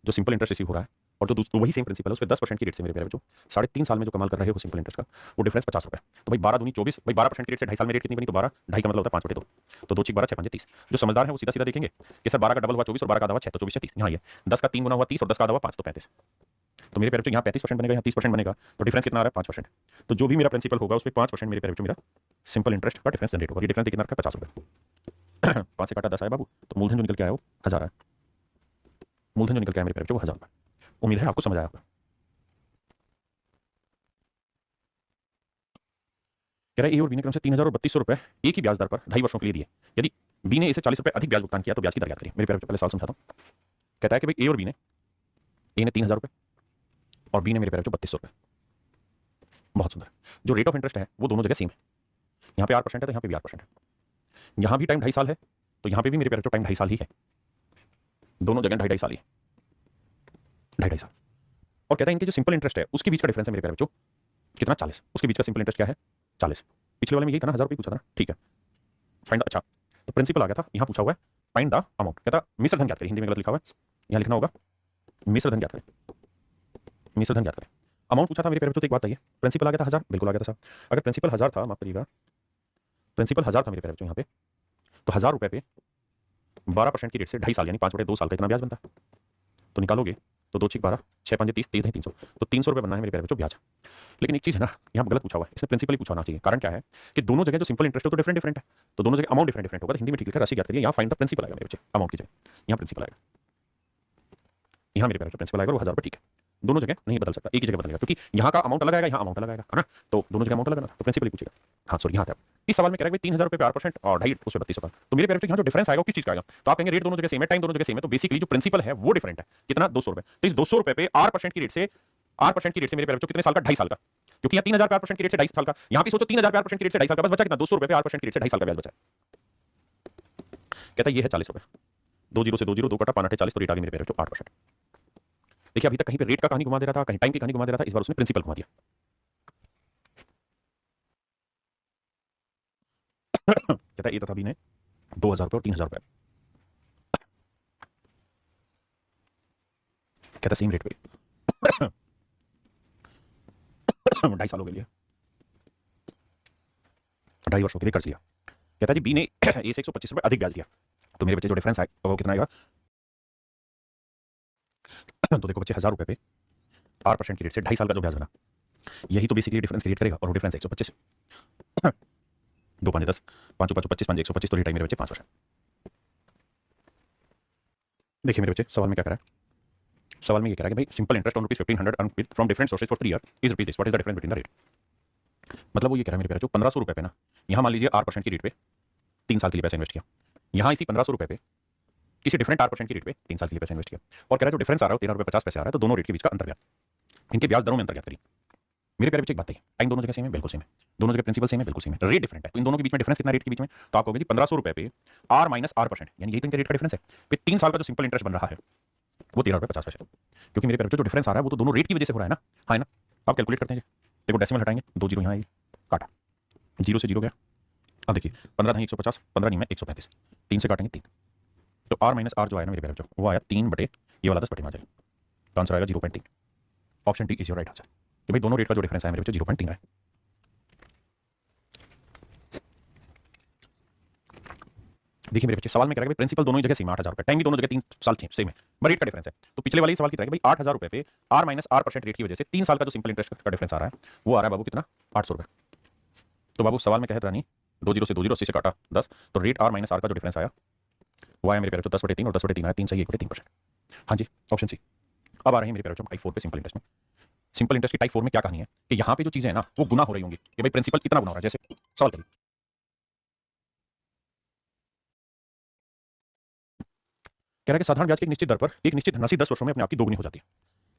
जो सिंपल इंटरेस्ट रिसीव हो रहा है, और जो वही सेम प्रिंसिपल है उस पर 10% की रेट से मेरे प्यारे बच्चों 3.5 साल में जो कमाल कर रहे हो सिंपल इंटरेस्ट का वो डिफरेंस 50 रुपए, तो भाई 12 दूनी 24, भाई 12% की रेट से 2.5 साल में रेट कितनी बनी, तो 12 2.5 का मतलब होता है 5/2, तो 2 6 12 6 5 30। जो समझदार है वो सीधा सीधा देखेंगे कि सर 12 का डबल हुआ 24 और 12 का आधा हुआ 6, तो 24 से 30, यहाँ ये 10 का 3 गुना हुआ 30 और 10 का आधा हुआ 5, तो 35। तो मेरे प्यारे बच्चों यहाँ 35% बनेगा, यहाँ 30% बनेगा, तो डिफरेंस कितना आ रहा है 5%। तो जो भी मेरा प्रिंसिपल होगा उस पर 5% मेरे प्यारे बच्चों मेरा सिंपल इंटरेस्ट का डिफरेंस जनरेट होगा। ये डिफरेंस कितना रखा है 50 रुपए। 5 से काटा 10 आया बाबू, तो मूलधन जो निकल के आया वो 1000 है, मूलधन जो निकल के आया मेरे प्यारे बच्चों 1000 रुपए। उम्मीद है आपको समझ आया होगा। कह रहा है ए और बी ने क्रम से 3000 और 3200 रुपए एक ही ब्याज दर पर 2.5 वर्षों के लिए दिए, यदि बी ने इसे 40 रुपए अधिक ब्याज भुगतान किया तो ब्याज की दर याद करिए। मेरे प्यारे बच्चों पहले सवाल समझाता हूं। कहता है कि भाई ए और बी ने, ए ने 3000 रुपए और बी ने मेरे प्यारे बच्चों 3200 रुपए। बहुत सुंदर। जो रेट ऑफ इंटरेस्ट है वो दोनों जगह सेम है। यहाँ पे 8% है तो यहाँ पे भी 8% है। यहाँ भी टाइम 2.5 साल है तो यहाँ पे भी मेरे प्यारे बच्चों टाइम 2.5 साल ही है। दोनों जगह 2.5 साल ही है, 2.5 साल। और कहता है इनके जो सिंपल इंटरेस्ट है उसके बीच का डिफरेंस है मेरे प्यारे बच्चों कितना, 40। उसके बीच का सिंपल इंटरेस्ट क्या है, 40। पिछले वाले में यही था ना, 1000 रुपये पूछा था ना, ठीक है। फाइंड अच्छा, तो प्रिंसिपल आ गया था, यहाँ पूछा हुआ है फाइंड द अमाउंट। कहता मिश्र धन ज्ञात करें, हिंदी में गलत लिखा हुआ है, यहाँ लिखना होगा मिश्र धन ज्ञात करें, मिश्र धन ज्ञात करें। अमाउंट पूछा था मेरे प्यारे बच्चों, तो एक बात है, प्रिंसिपल आ गया था 1000, बिल्कुल आ गया था साहब। अगर प्रिंसिपल 1000 था, माफ करिएगा, प्रिंसिपल 1000 था मेरे प्यारे बच्चों यहाँ पे, तो 1000 रुपये पे 12% की रेट से 2.5 साल यानी 5/2 साल का इतना ब्याज बनता है। तो निकालोगे तो 2 6 12 6 5 30 30 300, तो 300 रुपये बनना है मेरे प्यारे बच्चों ब्याज। लेकिन एक चीज़ है ना, यहाँ गलत पूछा हुआ है, इसमें प्रिंसिपल ही पूछा होना चाहिए। कारण क्या है कि दोनों जगह जो सिंपल इंटरेस्ट है तो डिफरेंट डिफरेंट है, तो दोनों जगह अमाउंट डिफरेंट डिफरेंट होगा। तो हिंदी में ठीक लिखा, राशि ज्ञात करिए। यहाँ फाइंड द प्रिंसिपल आएगा मेरे बच्चे, अमाउंट की जगह यहाँ प्रिंसिपल आएगा, यहाँ मेरे प्यारे प्रिंसिपल आएगा वो 1000 रुपये, ठीक है। दोनों जगह नहीं बदल सकता, एक ही जगह बदलेगा, क्योंकि यहाँ का अमाउंट अलग आएगा, यहाँ अमाउंट अलग आएगा, है ना। तो दोनों जगह अमाउंट अलग है तो प्रिंसिपल ही पूछेगा। हाँ सॉरी, यहाँ इस सवाल में कह रहा है 3000 रुपये पे 8% और 2.5 उस पे 3200 का। तो मेरे प्यारे यहाँ जो डिफरेंस आएगा किस चीज का आएगा, तो आप कहेंगे रेट दोनों जगह सेम है, टाइम दोनों जगह सेम है, तो बेसिकली जो प्रिंसिपल है वो डिफरेंट है। कितना, 200 रुपये। तो इस 200 रुपये पे 8% की रेट से, 8% की रेट से मेरे प्यारे बच्चों कितने साल का, 2.5 साल का। क्योंकि यहाँ 3000 पे 8% की रेट से 2.5 साल का, यहाँ पे सोचो 3000 पे 8% की रेट से 2.5 साल का, बस बचा कितना, 200 रुपये पे 8% की रेट से 2.5 साल का ब्याज बचा है। कहता है ये है 40 रुपये, 20 से 20 2 कटा 5 40, तो रेट आ गई मेरे प्यारे बच्चों 8%। देखिए अभी तक कहीं पे रेट का कहानी घुमा दे रहा था, कहीं टाइम की कहानी घुमा दे रहा था, इस बार उसने प्रिंसिपल घुमा दिया। कहता है ए तथा बी ने 2000 रुपये और 3000 रुपये, कहता सेम रेट पे 2.5 सालों के लिए 2.5 वर्षों के लिए कर्ज लिया। कहता जी बी ने ए से 125 रुपये अधिक ब्याज दिया, तो मेरे बच्चे जो डिफरेंस आएगा वो कितना आएगा। तो देखो बच्चे 1000 रुपये पे 8% की रेट से 2.5 साल का जो ब्याज बना, यही तो बेसिकली डिफरेंस क्रिएट करेगा, और वो डिफरेंस 125। 2 5 10 5 5 25 5 125, तो रेट आई मेरे बच्चे 5%। देखिए मेरे बच्चे सवाल में क्या कह रहा है, सवाल में ये कह रहा है कि भाई simple interest on ₹1500 earn from different sources for 3 year is rupees this, what is the difference between the rate. मतलब वो ये कह रहा है मेरे प्यारे, जो 1500 रुपये पे ना, यहाँ मान लीजिए 8% की रेट पे 3 साल के लिए पैसा इन्वेस्ट किया, यहाँ इसी 1500 रुपये पे किसी डिफरेंट 8% की रेट पे 3 साल के लिए पैसा इन्वेस्ट किया, और कह रहा है जो डिफरेंस आ रहा है 13 रुपये 50 पैसे आ रहा है, तो दोनों रेट के बीच का अंतर ज्ञात, इनके ब्याज दरों में अंतर ज्ञात करिए। मेरे प्यारे बच्चे एक बात है, टाइम दोनों जगह सेम है, बिल्कुल सेम है, दोनों जगह प्रिंसिपल सेम है, बिल्कुल सेम है, रेट डिफरेंट है, तो इन दोनों के बीच में डिफरेंस कितना, रेट के बीच में, तो आप कहोगे जी 1500 रुपये पे आर माइनस R%, यानी यही तो इनके रेट का डिफरेंस है। फिर 3 साल का जो सिंपल इंटरेस्ट बन रहा है वो 13 रुपये 50 पैसे, क्योंकि मेरे प्यारे बच्चों जो डिफरेंस आ रहा है वो तो दोनों रेट की वजह से हो रहा है ना, हाँ ना। आप कैलकुलेट करते हैं, देखो डेसिमल हटाएंगे, 2 जीरो यहाँ आएगी, काटा, 0 से 0 गया। अब देखिए 15 नहीं 150, 15 नहीं में 135, 3 से काटेंगे 3, तो R माइनस R जो आया ना मेरे प्यारे बच्चों वो आया 3 बटे ये वाला 10 बटे में आ जाएगा, तो आंसर आएगा 0.3। Option D is your right answer, कि भाई दोनों रेट का जो डिफरेंस है मेरे बच्चों 0.3 है। देखिए मेरे बच्चे सवाल में कह रहा है कि प्रिंसिपल दोनों ही जगह सेम 8000 रुपये, टाइम भी दोनों जगह 3 साल सेम है, बट रेट का डिफरेंस है। तो पिछले वाले सवाल की तरह भाई 8000 रुपये पे R माइनस R% रेट की वजह से 3 साल का जो सिंपल इंटरेस्ट का डिफरेंस आ रहा है वो आ रहा है बाबू कितना, 800 रुपये। तो बाबू सवाल में कहता नहीं 20 से 20 80 से काटा 10, तो रेट R माइनस R का जो डिफरेंस आया वो आया मेरे प्यारे 10/3 और 10/3 आया 3 सही 1/3%। हाँ जी ऑप्शन सी। अब आ रहे हैं मेरे प्यारे टाइप 4 पे सिंपल इंटरेस्ट में। सिंपल इंटरेस्ट की टाइप 4 में क्या कहानी है कि यहाँ पे जो चीजें है ना वो गुना हो रही होंगी कि भाई प्रिंसिपल इतना गुना हो रहा है। जैसे सवाल करिए, कह रहा है कि साधारण ब्याज की एक निश्चित दर पर एक निश्चित धनराशि 10 वर्षों में अपने आप की दोगुनी हो जाती है।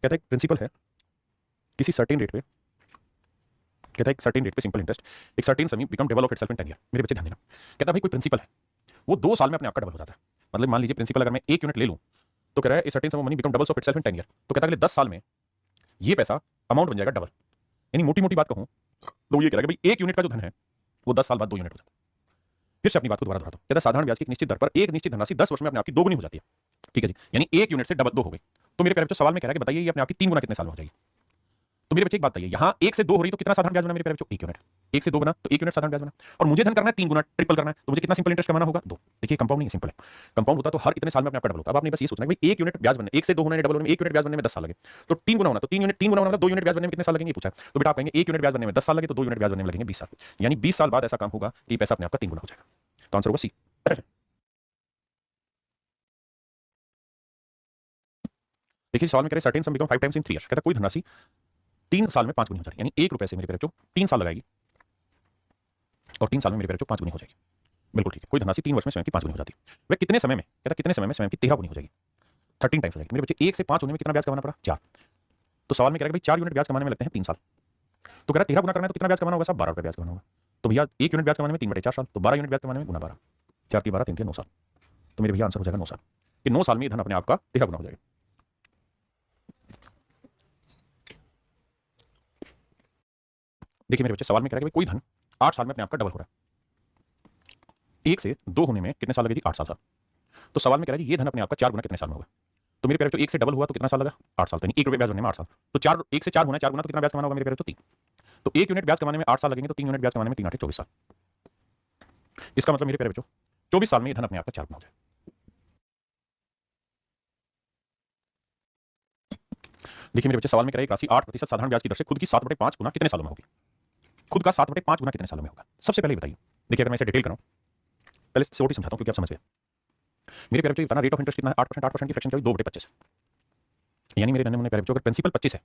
कहता है प्रिंसिपल है किसी सर्टेन रेट पे, कहता है एक सर्टेन रेट पे सिंपल इंटरेस्ट एक सर्टेन समय become double of itself in 10 year. मेरे बच्चे ध्यान देना, कहता है भाई कोई प्रिंसिपल है वो 2 साल में अपने आप का डबल हो जाता है। मतलब मान लीजिए प्रिंसिपल अगर मैं 1 यूनिट ले लूं तो कह रहा है a certain sum money become doubles of itself in 10 year, तो कहता है अगले 10 साल में ये पैसा अमाउंट बन जाएगा डबल। यानी मोटी मोटी बात कहूं तो ये कह रहा है कि भाई 1 यूनिट का जो धन है वो 10 साल बाद 2 यूनिट हो जाता है। फिर से अपनी बात को दोबारा दोहराता हूं, कहता है साधारण ब्याज की एक निश्चित दर पर एक निश्चित धनराशि 10 वर्ष में अपने आप की दोगुनी हो जाती है। ठीक है जी, यानी 1 यूनिट से डबल 2 हो गई। तो मेरे प्यारे बच्चों सवाल में कह रहा है कि बताइए ये अपने आप की 3 गुना कितने साल में हो जाएगी। तो मेरे बच्चे एक बात बताइए, यहाँ 1 से 2 हो रही तो कितना साधारण ब्याज बना मेरे प्यारे बच्चों, 1 यूनिट। 1 से 2 बना तो 1 यूनिट साधारण ब्याज बना, और मुझे धन करना है 3 गुना ट्रिपल करना है, तो मुझे कितना सिंपल इंटरेस्ट कमाना होगा 2। देखिए कंपाउंड नहीं सिंपल है, कंपाउंड होता तो हर इतने साल में अपने आप डबल होता। अब आपने बस ये सोचना है भाई 1 यूनिट ब्याज बनने 1 से 2 होने डबल होने में 1 यूनिट ब्याज बनने में 10 साल लगे, तो 3 गुना होना तो 3 यूनिट 3 गुना होना 2 यूनिट ब्याज बनने में कितने साल लगेंगे पूछा है। तो बेटा आप कहेंगे 1 यूनिट ब्याज बनने में 10 साल लगे तो 2 यूनिट ब्याज बनने में लगेंगे 20 साल, यानी 20 साल बाद ऐसा काम होगा कि पैसा अपने आप का 3 गुना हो जाएगा। तो आंसर होगा सी। देखिए सवाल में कह रहे certain some become 5 times in 3 years, कहता कोई धनराशि 3 साल में 5 गुनी हो जाएगी, यानी 1 रुपए से मेरे प्यारे बच्चों 3 साल लगाएगी और 3 साल में मेरे प्यारे बच्चों 5 गुनी हो जाएगी। बिल्कुल ठीक है। कोई धनराशि 3 वर्ष में स्वयं की 5 गुनी हो जाती है। वह कितने समय में, कहता कितने समय में स्वयं की 13 गुनी हो जाएगी, 13 टाइम्स हो जाएगी। मेरे बच्चे 1 से 5 होने में कितना ब्याज कमाना पड़ा, 4। तो सवाल में कह रहा है भाई 4 यूनिट ब्याज कमाने में लगते हैं 3 साल। तो कह रहा है 13 गुना करना है तो कितना ब्याज कमाना होगा साहब, 12 रुपये ब्याज कमाना होगा। तो भैया 1 यूनिट ब्याज कमाने में 3/4 साल, तो 12 यूनिट ब्याज कमाने में गुना 12, 4 की 12, 3 के 9 साल। तो मेरे भैया आंसर हो जाएगा 9 साल। कि 9 साल में ये धन अपने आप का 13 गुना हो जाएगा। देखिए मेरे बच्चे, सवाल में कह रहा है कि कोई धन 8 साल में अपने आप का डबल हो रहा है। 1 से 2 होने में कितने साल लगेगी, 8 साल। तो सवाल में कह रहा है कि ये धन अपने आप का 4 गुना कितने साल में होगा। तो मेरे प्यारे बच्चों 1 से डबल हुआ तो कितना साल लगा, 8 साल। तो 1 रुपये ब्याज बनने में 8 साल। तो 4, 1 से 4 होना है, 4 गुना तो कितना ब्याज कमाना होगा मेरे प्यारे बच्चों, 3। तो 1 यूनिट ब्याज कमाने में 8 साल लगेंगे, तो 3 यूनिट ब्याज कमाने में 3 8 24 साल। इसका मतलब मेरे प्यारे बच्चों 24 साल में ये धन अपने आप का 4 गुना हो जाए। देखिए मेरे बच्चे, सवाल में कह रहा है राशि 8% साधारण ब्याज की दर से खुद की 7/5 गुना कितने सालों में होगी। खुद का 7/5 गुना कितने सालों में होगा, सबसे पहले बताइए। देखिए अगर मैं इसे डिटेल कराऊं, पहले छोटी समझाता हूं क्योंकि आप समझ गए। मेरे प्यारे बच्चों बताना, रेट ऑफ इंटरेस्ट कितना है, 8%, 8% की फ्रैक्शन क्या हुई, 2/25 है। यानी मेरे नन्हे मुन्ने प्यारे बच्चों, अगर प्रिंसिपल 25 है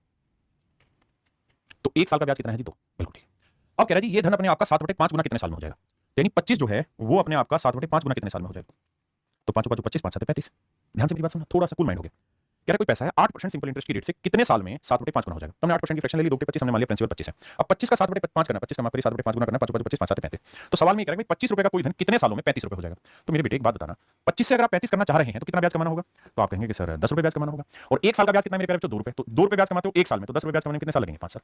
तो 1 साल का ब्याज कितना है जी, 2। बिल्कुल ठीक। अब कह रहा है जी ये धन अपने आपका 7/5 गुना कितने साल में हो जाएगा। यानी 25 जो है वो अपने आपका 7/5 गुना कितने साल में हो जाएगा। तो 5 5 25, 5 7 35। ध्यान से मेरी बात सुनना, थोड़ा सा कूल माइंड हो गया। कह रहा कोई पैसा है 8% सिंपल इंटरेस्ट की रेट से कितने साल में 7/5 गुना हो जाएगा। तो हमने 8% की फ्रैक्शन ले ली, 2/25 हमने मान लिया, प्रिंसिपल 25 है। अब 25 का 7/5 करना, 25 का माफ करिए 7/5 गुना करना, 5 5 25, 5 7 35। तो सवाल में कह रहा है 25 रुपए का कोई धन कितने सालों में 35 रुपए हो जाएगा। तो मेरे बेटे एक बात बताना, 25 से अगर आप 35 करना चाह रहे हैं तो कितना ब्याज कमाना होगा। तो आप कहेंगे कि सर 10 रुपए ब्याज कमाना होगा। और 1 साल का ब्याज कितना मेरे प्यारे बच्चों, 2 रुपए। तो 2 रुपए ब्याज कमाते हो 1 साल में, तो 10 रुपए ब्याज कमाने में कितने साल लगेंगे, 5 साल।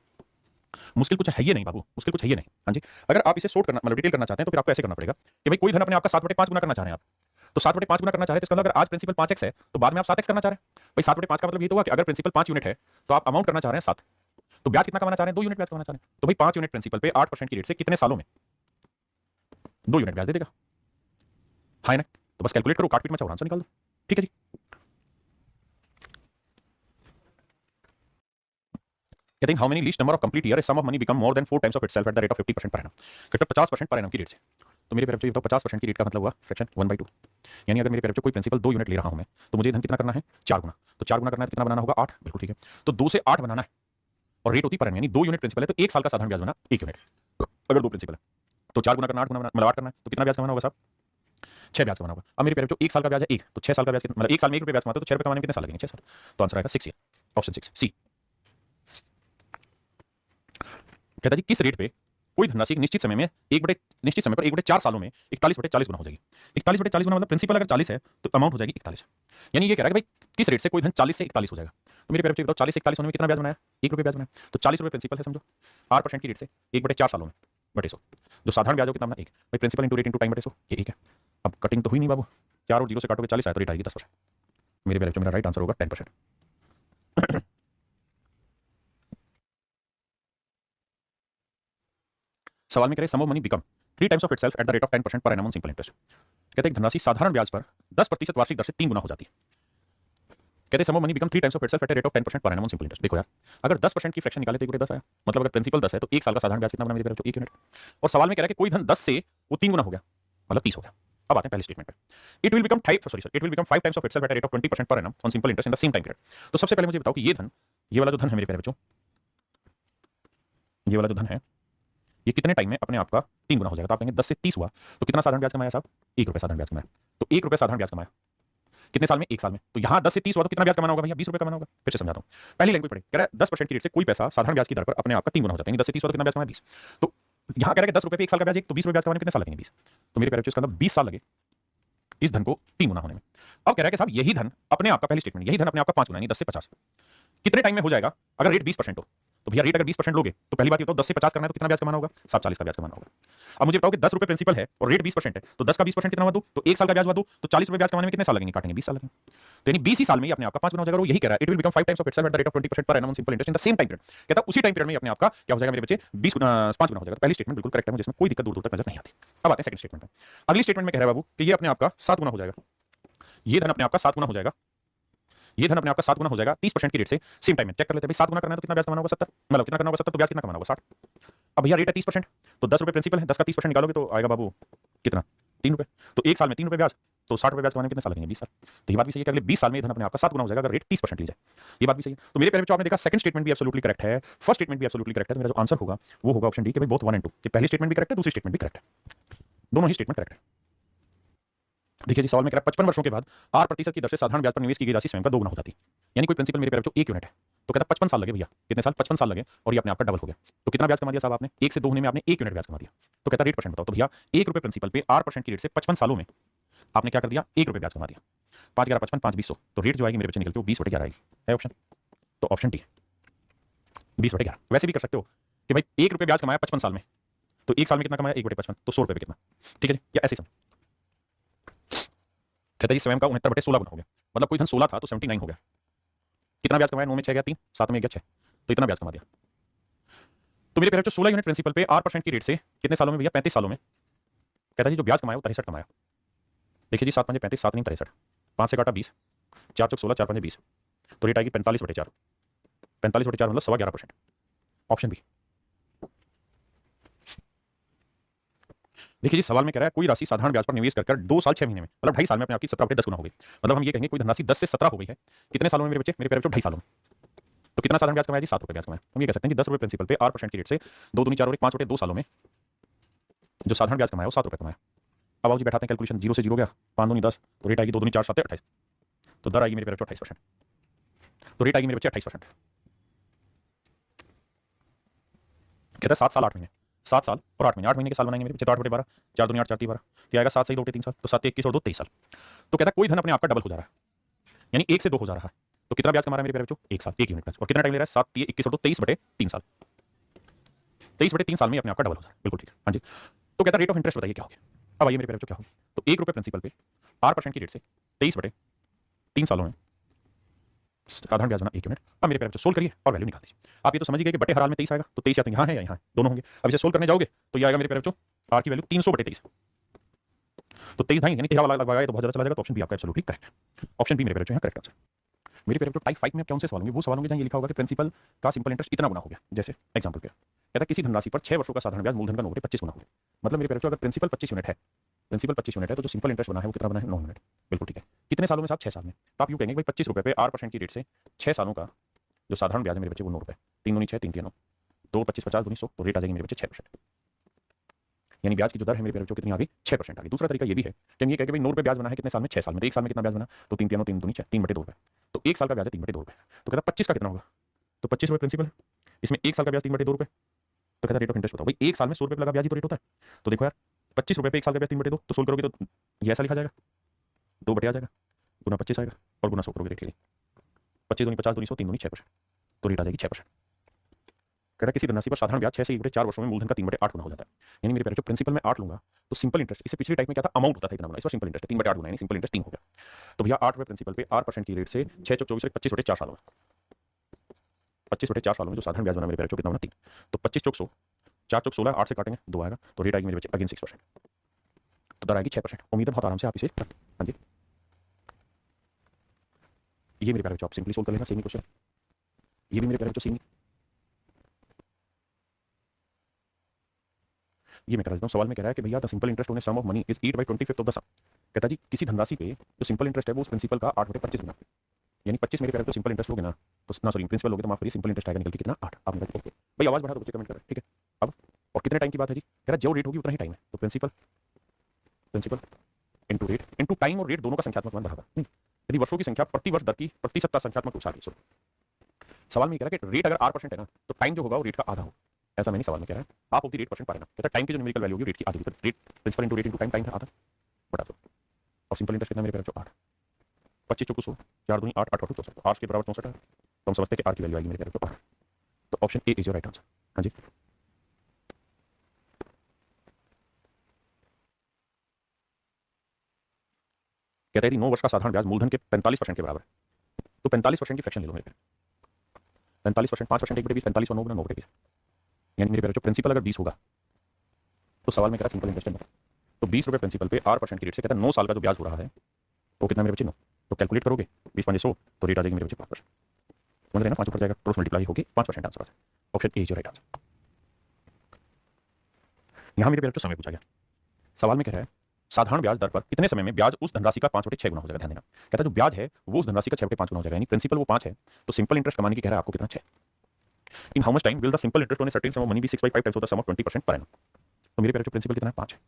मुश्किल कुछ है ये नहीं बाबू, मुश्किल कुछ है ये नहीं। हाँ जी, अगर आप इसे शॉर्ट करना मतलब डिटेल करना चाहते हैं तो फिर आपको ऐसे करना पड़ेगा कि भाई कोई धन अपने आपका 7/5 गुना करना चाह रहे हैं आप, तो 7/5 गुना करना चाह रहे हैं, तो इसका मतलब अगर आज प्रिंसिपल 5x है तो बाद में आप 7x करना चाह रहे हैं। भाई 7/5 का मतलब ये तो हुआ कि अगर प्रिंसिपल 5 यूनिट है तो आप अमाउंट करना चाह रहे हैं 7, तो ब्याज कितना कमाना चाह रहे हैं, 2 यूनिट ब्याज कमाना चाह रहे हैं। तो भाई 5 यूनिट प्रिंसिपल पे 8% की रेट से कितने सालों में 2 यूनिट ब्याज दे देगा, है ना। तो बस कैलकुलेट करो, काट पीट मचाओ, आंसर निकाल दो। ठीक है जी। कहते हैं how many least number of complete year sum of money become more than 4 times of itself at the rate of 50% per annum. कहते हैं 50% पर एनम की रेट से। तो मेरे प्यारे बच्चों ये बताओ 50% की रेट का मतलब हुआ फ्रैक्शन 1/2। यानी अगर मेरे प्यारे बच्चों कोई प्रिंसिपल 2 यूनिट ले रहा हूं मैं, तो मुझे धन कितना करना है, 4 गुना। तो 4 गुना करना है तो कितना बनाना होगा, 8। बिल्कुल ठीक है। तो 2 से 8 बनाना है और रेट होती पर एनम, यानी 2 यूनिट प्रिंसिपल है तो 1 साल का साधारण ब्याज बना 1 यूनिट। अगर 2 प्रिंसिपल है तो 4 गुना करना, 8 गुना मतलब 8 करना है, तो कितना ब्याज कमाना होगा साहब, 6 ब्याज कमाना होगा। अब मेरे प्यारे बच्चों 1 साल का ब्याज है 1, तो 6 साल का ब्याज मतलब 1 साल में 1 रुपए ब्याज कमाते तो 6 रुपए कमाने में कितने साल लगेंगे, 6 साल। तो आंसर आएगा 6 ईयर, ऑप्शन 6 सी। कहता जी किस रेट पे कोई धनराशि एक निश्चित समय में निश्चित समय पर 1/4 सालों में 41/40 गुना हो जाएगी। 41/40 गुना मतलब प्रिंसिपल अगर 40 है तो अमाउंट हो जाएगी 41। यानी ये कह रहा है कि भाई किस रेट से कोई धन 40 से 41 हो जाएगा। तो मेरे प्यारे बच्चे बताओ 40 से 41 होने में कितना ब्याज बनाया, 1 रुपये ब्याज बनाया। तो 40 रुपये प्रिंसिपल है समझो, 8% की रेट से 1/4 सालों में बटे 100। जो साधारण ब्याज हो कितना बना, 1 भाई principal into rate into time बटे 100, ये 1 है। अब कटिंग तो हुई नहीं बाबू, 4 और 0 से काटोगे 40 आया तो रेट आएगी 10%। मेरे प्यारे बच्चों मेरा राइट आंसर होगा 10%। सवाल में करें sum of money become 3 times of itself at the rate of 10% per annum on simple interest. कहते हैं धनराशि साधारण ब्याज पर 10% वार्षिक दर से 3 गुना हो जाती है। कहते हैं sum of money become 3 times of itself at the rate of 10% per annum on simple interest. देखो यार, अगर 10% की फ्रैक्शन निकाले तो 1/10 आया, मतलब अगर प्रिंसिपल 10 है तो 1 साल का साधारण ब्याज कितना बना मेरे बच्चों, 1 यूनिट। और सवाल में कह रहा है कि कोई धन 10 से वो 3 गुना हो गया, मतलब 30 हो गया। अब आते हैं पहले स्टेटमेंट पे। It will become 5 times of itself at the rate of 20% per annum on simple interest in the same time period. तो सबसे पहले मुझे बताओ कि ये धन, ये वाला जो धन है मेरे प्यारे बच्चों, ये वाला जो धन है ये कितने टाइम में अपने आप का 3 गुना हो जाएगा। तो आप कहेंगे 10 से 30 हुआ तो कितना साधारण ब्याज कमाया साहब, 1 रुपये साधारण ब्याज कमाया। तो 1 रुपये साधारण ब्याज कमाया कितने साल में, 1 साल में। तो यहाँ 10 से 30 हुआ तो कितना ब्याज कमाना होगा भैया, 20 रुपये कमाना होगा। फिर से समझाता हूँ, पहली लैंग्वेज पढ़े। कह रहा है 10% की रेट से कोई पैसा साधारण ब्याज की दर पर अपने आप का 3 गुना हो जाता है। 10 से 30 हुआ तो कितना ब्याज कमाया, 20। तो यहाँ कह रहा है 10 रुपये पे 1 साल का ब्याज, तो 20 रुपये ब्याज कमाने में कितने साल लगेंगे, 20। तो मेरे प्यारे इसका मतलब 20 साल लगे इस धन को 3 गुना होने में। अब कह रहा है कि साहब यही धन अपने आपका, पहली स्टेटमेंट, यही धन अपने आपका 5 गुना यानी 10 से 50 कितने टाइम में हो जाएगा अगर रेट 20% हो। तो भैया रेट अगर 20% लोगे तो पहली बात ये बताओ 10 से 50 करना है तो कितना ब्याज कमाना होगा, 40 का ब्याज कमाना होगा। अब मुझे बताओ कि 10 रुपये प्रिंसिपल है और रेट 20% है, तो 10 का 20% कितना हुआ, दो, तो 1 साल का ब्याज हुआ, दो, तो 40 रुपये ब्याज कमाने में कितने साल लगेंगे, काटेंगे 20 साल लगेंगे। तो यानी 20 ही साल में अपने आपका 5 गुना हो जाएगा। और यही कह रहा है it will become 5 times of itself at the rate of 20% per annum on simple interest in the same time period. कहता है उसी टाइम पीरियड में अपने आपका क्या हो जाएगा मेरे बच्चे, 5 गुना हो जाएगा। तो पहली स्टेटमेंट बिल्कुल करेक्ट है, जिसमें कोई दिक्कत दूर दूर तक नजर नहीं आती। अब आते हैं सेकंड स्टेटमेंट पे। अगली स्टेटमेंट में कह रहा है बाबू कि ये अपने आपका 7 गुना हो जाएगा, ये धन अपने आपका 7 गुना हो जाएगा, ये धन अपने आपका 7 गुना हो जाएगा 30% की रेट से सेम टाइम में। चेक कर लेते हैं भाई 7 गुना करना है तो कितना ब्याज कमाना होगा, 70, मतलब कितना करना होगा 70, तो ब्याज कितना कमाना होगा 60। अब भैया रेट है 30%, तो 10 रुपये प्रिंसिपल है, 10 का 30% निकालोगे तो आएगा बाबू कितना, 3 रुपये। तो 1 साल में 3 रुपये ब्याज, तो 60 रुपये ब्याज कमाने में कितने साल लगेंगे, 20 साल। तो ये बात भी सही है कि अगले 20 साल में धन अपने आपका 7 गुना हो जाएगा अगर रेट 30% ली जाए, ये बात भी सही है। तो मेरे प्यारे बच्चों आपने देखा सेकंड स्टेटमेंट भी एब्सोल्युटली करेक्ट है, फर्स्ट स्टेटमेंट भी एब्सोल्युटली करेक्ट है। तो मेरा जो आंसर होगा वो होगा ऑप्शन डी कि भाई बोथ 1 एंड 2, कि पहली स्टेटमेंट भी करेक्ट है, दूसरी स्टेटमेंट भी करेक्ट है, दोनों ही स्टेटमेंट करेक्ट है। देखिए जी, सवाल में कह रहा है 55 वर्षों के बाद 8% की दर से साधारण ब्याज पर निवेश की गई राशि स्वयं का दोगुना हो जाती है। यानी कोई प्रिंसिपल मेरे प्यारे बच्चों 1 यूनिट है, तो कहता है 55 साल लगे भैया, कितने साल? 55 साल लगे और ये अपने आप का डबल हो गया। तो कितना ब्याज कमा दिया साहब आपने? 1 से 2 होने में आपने 1 यूनिट ब्याज कमा दिया। तो कहता है रेट परसेंट बताओ। तो भैया ₹1 प्रिंसिपल पे 8% की रेट से 55 सालों में आपने क्या कर दिया? ₹1 ब्याज कमा दिया। 5 11 55 5 20 100, तो रेट जो आएगी मेरे बच्चे निकल के वो 20/11 आएगी। है ऑप्शन? तो ऑप्शन डी 20/11। वैसे भी कर सकते हो कि भाई ₹1 ब्याज कमाया 55 साल में, तो 1 साल में कितना कमाया? 1/55, तो ₹100 पे कितना? ठीक है जी, या ऐसे समझ। कहता है जी स्वयं का 69/16 गुना हो गया, मतलब कोई धन 16 था तो 79 हो गया। कितना ब्याज कमाया? 9 में 6 गया 3, 7 में 1 गया 6, तो इतना ब्याज कमा दिया। तो मेरे प्यारे बच्चों 16 यूनिट प्रिंसिपल पे 8% की रेट से कितने सालों में भैया? 35 सालों में। कहता है जी जो ब्याज कमाया वो 63 कमाया। देखिए जी 7 5 35, 7 नहीं 63, 5 से काटा 20, 4 चौक 16, 4 5 20, तो रेट आएगी 45/4। 45/4 मतलब 11.25%। Option B. देखिए जी सवाल में कह रहा है कोई राशि साधारण ब्याज पर निवेश कर 2 साल 6 महीने में, मतलब 2.5 साल में अपने आप की 17/10 गुना हो गई। मतलब हम ये कहेंगे कोई धनराशि 10 से 17 हो गई है कितने सालों में मेरे बच्चे? मेरे प्यारे बच्चों 2.5 सालों में। तो कितना साधारण ब्याज कमाया जी? ₹7 ब्याज कमाया। हम ये कह सकते हैं कि ₹10 प्रिंसिपल पे 8% की रेट से 2 दूनी 4 और 1 5/2 सालों में जो साधारण ब्याज कमाया वो ₹7 कमाया। अब आओ जी बैठाते हैं कैलकुलेशन, 0 से 0 गया, 5 दूनी 10, तो रेट आएगी 2 दूनी 4 7 28, तो दर आएगी मेरे प्यारे बच्चों 28%। तो रेट आएगी मेरे बच्चे 28%। कहता है 7 साल 8 महीने, 7 साल और 8 महीने, 8 महीने के साल बनाएंगे मेरे बच्चे, तो 8/12, 4 दूनी 8 4 12, तो आएगा 7 सही 2 3 साल, तो 7 21 और 2 23 साल। तो कहता है कोई धन अपने आप का डबल हो जा रहा है, यानी 1 से 2 हो जा रहा है, तो कितना ब्याज कमा रहा है मेरे प्यारे बच्चों? 1 साल 1 यूनिट ब्याज। और कितना टाइम ले रहा है? 7 21 और 2 23/3 साल, 23/3 साल में अपने आप का डबल हो जा रहा है। बिल्कुल ठीक है, हाँ जी। तो कहता है रेट ऑफ इंटरेस्ट बताइए क्या हो गया? अब आइए मेरे प्यारे बच्चों क्या होगी? तो ₹1 प्रिंसिपल पे 8% की रेट से 23/3 सालों में साधारण ब्याज बना 1 यूनिट। अब मेरे प्यारे बच्चों सोल्व करिए और वैल्यू निकाल दीजिए। आप ये तो समझ ही गए कि बटे हर हाल में 23 आएगा, तो 23 या तो यहाँ है या यहाँ है, दोनों होंगे। अब इसे सोल्व करने जाओगे तो ये आएगा मेरे प्यारे बच्चों आर की वैल्यू 300/23, तो 23 ढाई यानी 13 वाला लगाएगा तो बहुत ज्यादा चला जाएगा, तो ऑप्शन बी आपका एब्सोल्युटली करेक्ट है। ऑप्शन बी मेरे प्यारे बच्चों यहाँ करेक्ट आंसर। मेरे प्यारे बच्चों टाइप 5 में अब कौन से सवाल होंगे? वो सवाल होंगे जहाँ ये लिखा होगा कि प्रिंसिपल का सिंपल इंटरेस्ट इतना गुना हो गया। जैसे एग्जांपल पे कहता है किसी धनराशि पर 6 वर्षों का साधारण ब्याज मूलधन का 9 25 गुना हो गया। मतलब मेरे प्यारे बच्चों अगर प्रिंसिपल 25 यूनिट है, प्रिंसिपल 25 यूनिट है, तो जो सिंपल इंटरेस्ट बना है वो कितना बना है? 9 यूनिट। बिल्कुल ठीक है। कितने सालों में साहब? 6 साल में। तो आप यूँ कहेंगे भाई ₹25 पे 8% की रेट से 6 सालों का जो साधारण ब्याज है मेरे बच्चे वो ₹9, 3 दूनी 6 3 3 9, 2 25 50 दूनी 100, तो रेट आ जाएगी मेरे बच्चे 6%। यानी ब्याज की जो दर है मेरे प्यारे बच्चों कितनी आ गई? 6% आ गई। दूसरा तरीका ये भी है कि हम ये कहें कि भाई ₹9 ब्याज बना है कितने साल में? 6 साल में। तो 1 साल में कितना ब्याज बना? तो 3 3 3 दूनी 6, 3/2 रुपए, तो 1 साल का ब्याज है 3/2 रुपए। तो कहता 25 का कितना होगा? तो ₹25 प्रिंसिपल, इसमें 1 साल का ब्याज 3/2 रुपए, तो कहता रेट ऑफ इंटरेस्ट बताओ। भाई 1 साल में ₹100 लगा ब्याज ही तो रेट होता है। तो देखो यार ₹25 पे 1 साल का ब्याज 3/2, तो सोल्व करोगे तो ये ऐसा लिखा जाएगा, 2 बटे आ जाएगा, गुना 25 आएगा और गुना 100 करोगे रेट के लिए, 25 दूनी 50 दूनी 100, 3 दूनी 6%, तो रेट आ जाएगी 6%। कह रहा है किसी धनराशि पर साधारण ब्याज 6 से 4 वर्षों में मूलधन का 3/8 गुना हो जाता है। यानी मेरे प्यारे जो प्रिंसिपल में 8 लूंगा तो सिंपल इंटरेस्ट, इससे पिछले टाइप में क्या था? अमाउंट होता था इतना बना, इस बार सिंपल इंटरेस्ट है 3/8 गुना, यानी सिंपल इंटरेस्ट 3 हो गया। तो भैया ₹8 प्रिंसिपल पे 8% की रेट से 6 चौक 24 25/4 सालों में, 25/4 सालों में जो साधारण ब्याज बना मेरे प्यारे कितना बना? 3, तो 25 चौक 100, 4 चौक 16, 8 से काटेंगे 2 आएगा, तो रेट आएगी मेरे बच्चे अगेन 6%, तो दर आएगी 6%। उम्मीद है बहुत आराम से आप इसे, हाँ जी, ये मेरे प्यारे बच्चों आप सिंपली सोल्व कर लेना सेम क्वेश्चन, ये भी मेरे प्यारे बच्चों सेम। ये मैं करा देता हूँ। सवाल में कह रहा है कि भैया the simple interest on a sum of money is 8/25 of the sum. कहता जी किसी धनराशि पे जो सिंपल इंटरेस्ट है वो उस प्रिंसिपल का 8/25 गुना, यानी 25 मेरे प्यारे तो सिंपल इंटरेस्ट लोगे ना, तो ना सॉरी प्रिंसिपल लोगे तो माफ करिए सिंपल इंटरेस्ट आएगा निकल के कितना? 8। आपने कहा ओके भाई आवाज बढ़ा दो बच्चे कमेंट कर रहे हैं, ठीक है। अब और कितने टाइम की बात है जी? कह रहा जो रेट होगी उतना ही टाइम है, तो principal principal into rate into time, और रेट दोनों का संख्यात्मक मान बढ़ाता है। यदि वर्षों की संख्या प्रति वर्ष दर की प्रतिशत संख्यात्मक रूप से आ गई। सवाल में कह रहा है कि रेट अगर 8% है ना, तो टाइम जो होगा वो रेट का आधा होगा। ऐसा मैंने सवाल में कह रहा है आप ऑफ द रेट परसेंट पा लेना। कहता है टाइम की जो न्यूमेरिकल वैल्यू होगी रेट की आधी, तो rate principal into rate into time, time है आधा, बटा दो। और सिंपल इंटरेस्ट कितना मेरे प्यारे 8, 25 चौको 100, 4 दूनी 8, 8 और 64, 8 के बराबर 64 है, तो हम समझते हैं कि आर की वैल्यू आएगी मेरे प्यारे 8। तो option A is your right answer. हाँ जी, कहते हैं 9 वर्ष का साधारण ब्याज मूलधन के 45% के बराबर है, तो 45% की फ्रैक्शन ले लो मेरे प्यारे, 45%, 5% 1/20, 45 और 9 गुना 9/20, यानी मेरे प्यारे जो प्रिंसिपल अगर 20 होगा तो सवाल में कह रहा है सिंपल इंटरेस्ट है, तो ₹20 प्रिंसिपल पे 8% की रेट से कहता है 9 साल का जो ब्याज हो रहा है वो कितना मेरे बच्चे? 9। तो कैलकुलेट करोगे 20 5 100, तो रेट आ जाएगी मेरे बच्चे 5%। समझ रहे ना, 5 ऊपर जाएगा, क्रॉस मल्टीप्लाई होगी, 5% आंसर आ जाएगा। Option A is your right answer. यहां मेरे प्यारे समय पूछा गया। सवाल में कह रहा है साधारण ब्याज दर पर कितने समय में ब्याज उस धनराशि का 5/6 गुना हो जाएगा। ध्यान देना, कहता है जो ब्याज है वो उस धनराशि का 6/5 गुना हो जाएगा, यानी प्रिंसिपल वो 5 है, तो सिंपल इंटरेस्ट कमाने की कह रहा है आपको कितना? 6। In how much time will the simple interest on a certain sum of money be 6/5 times of the sum of 20% per annum. तो मेरे प्यारे जो प्रिंसिपल कितना है? 5 है,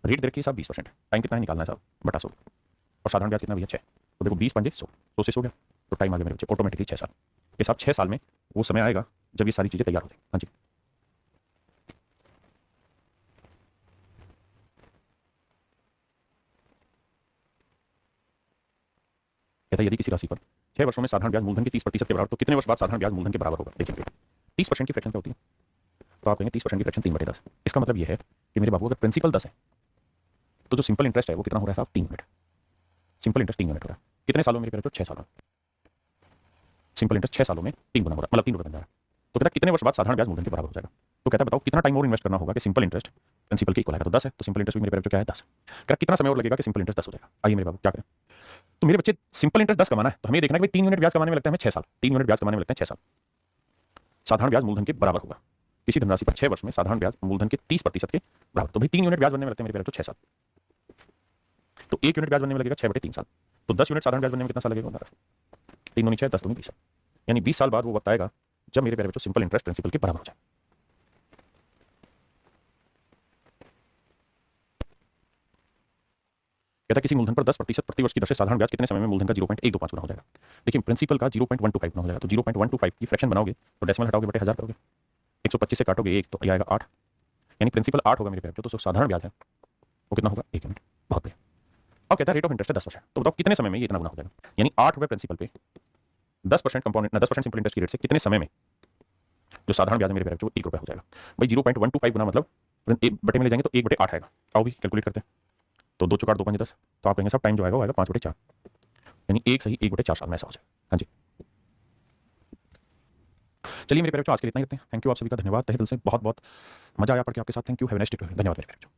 रेट दे रखी है साहब 20%, टाइम कितना है निकालना है साहब, बटा 100, और साधारण ब्याज कितना भैया 6, तो देखो 20 पंजे 100, 100 से 100 गया, तो टाइम आ गया मेरे बच्चे ऑटोमेटिकली 6 साल। ये साहब 6 साल में वो समय आएगा जब ये सारी चीजें तैयार हो जाएंगी। हाँ जी, कहता है यदि किसी राशि पर 6 वर्षों में साधारण ब्याज मूलधन के 30% के बराबर, तो कितने वर्ष बाद साधारण ब्याज मूलधन के बराबर होगा। देखिए 30% की फ्रैक्शन क्या होती है, तो आप कहेंगे 30% की फ्रैक्शन 3/10। इसका मतलब यह है कि मेरे बाबू अगर प्रिंसिपल 10 है तो जो सिंपल इंटरेस्ट है वो कितना हो रहा है साहब 3 यूनिट, सिंपल इंटरेस्ट 3 यूनिट हो रहा है। कितने सालों में मेरे पेरेंट्स 6 सालों में, सिंपल इंटरेस्ट 6 सालों में 3 गुना हो रहा है, मतलब 3 रुपये बन जा रहा है। तो कहता है कितने वर्ष बाद साधारण ब्याज मूलधन के बराबर हो जाएगा, तो कहता है बताओ कितना टाइम और इन्वेस्ट करना होगा कि सिंपल इंटरेस्ट प्रिंसिपल के इक्वल आएगा, तो 10 है, तो सिंपल इंटरेस्ट भी मेरे पेरेंट्स क्या है 10। कहता कितना समय और लगेगा कि सिंपल इंटरेस्ट 10 हो जाएगा। आइए मेरे बाबू क्या करें, तो मेरे बच्चे सिंपल इंटरेस्ट 10 कमाना है, तो हमें देखना है कि भाई 3 यूनिट ब्याज कमाने में लगता है हमें 6 साल, 3 यूनिट ब्याज कमाने में लगते हैं 6 साल, साधारण ब्याज मूलधन के बराबर होगा। किसी धनराशि पर 6 वर्ष में साधारण ब्याज मूलधन के 30% के बराबर, तो भाई 3 यूनिट ब्याज बनने में लगते हैं मेरे पेरेंट्स 6 साल, तो 1 यूनिट ब्याज बनने में लगेगा 6/3 साल, तो 10 यूनिट साधारण ब्याज बनने में कितना साल लगेगा, 3 दूनी 6, 10 दूनी 20, यानी 20 साल बाद वो बताएगा जब मेरे प्यारे बच्चों सिंपल इंटरेस्ट प्रिंसिपल के बराबर हो जाए। कहता किसी मूलधन पर 10% प्रति वर्ष की दर से साधारण ब्याज कितने समय में मूलधन का 0.125 गुना हो जाएगा। देखिए प्रिंसिपल का 0.125 गुना हो जाएगा, तो 0.125 की फ्रैक्शन बनाओगे तो डेसिमल हटाओगे बटे 1000 करोगे, 125 से काटोगे 1 तो ये आएगा 8, यानी प्रिंसिपल 8 होगा मेरे प्यारे, तो साधारण ब्याज है वो कितना होगा 1 यूनिट। बहुत बढ़िया। अब कहता है रेट ऑफ इंटरेस्ट है 10%, तो बताओ कितने समय में ये इतना गुना हो जाएगा, यानी 8 रुपये प्रिंसिपल पे 10% कंपोनेंट 10% सिंपल इंटरेस्ट की रेट से कितने समय में जो साधारण ब्याज है मेरे प्यारे बच्चों 1 रुपया हो जाएगा। भाई 0.125 गुना मतलब बटे में ले जाएंगे तो 1/8 आएगा। आओ भी कैलकुलेट करते हैं, तो 2 4 2 5 10, तो आप कहेंगे सब टाइम जो आएगा वो आएगा 5/4, यानी 1 सही 1/4 साल में ऐसा हो जाएगा। हाँ जी, चलिए मेरे प्यारे बच्चों आज के लिए इतना ही रखते हैं। थैंक यू आप सभी का, धन्यवाद तहे दिल से, बहुत बहुत मजा आया पढ़ के आपके साथ। Thank you, have a nice day, धन्यवाद मेरे प्यारे बच्चों।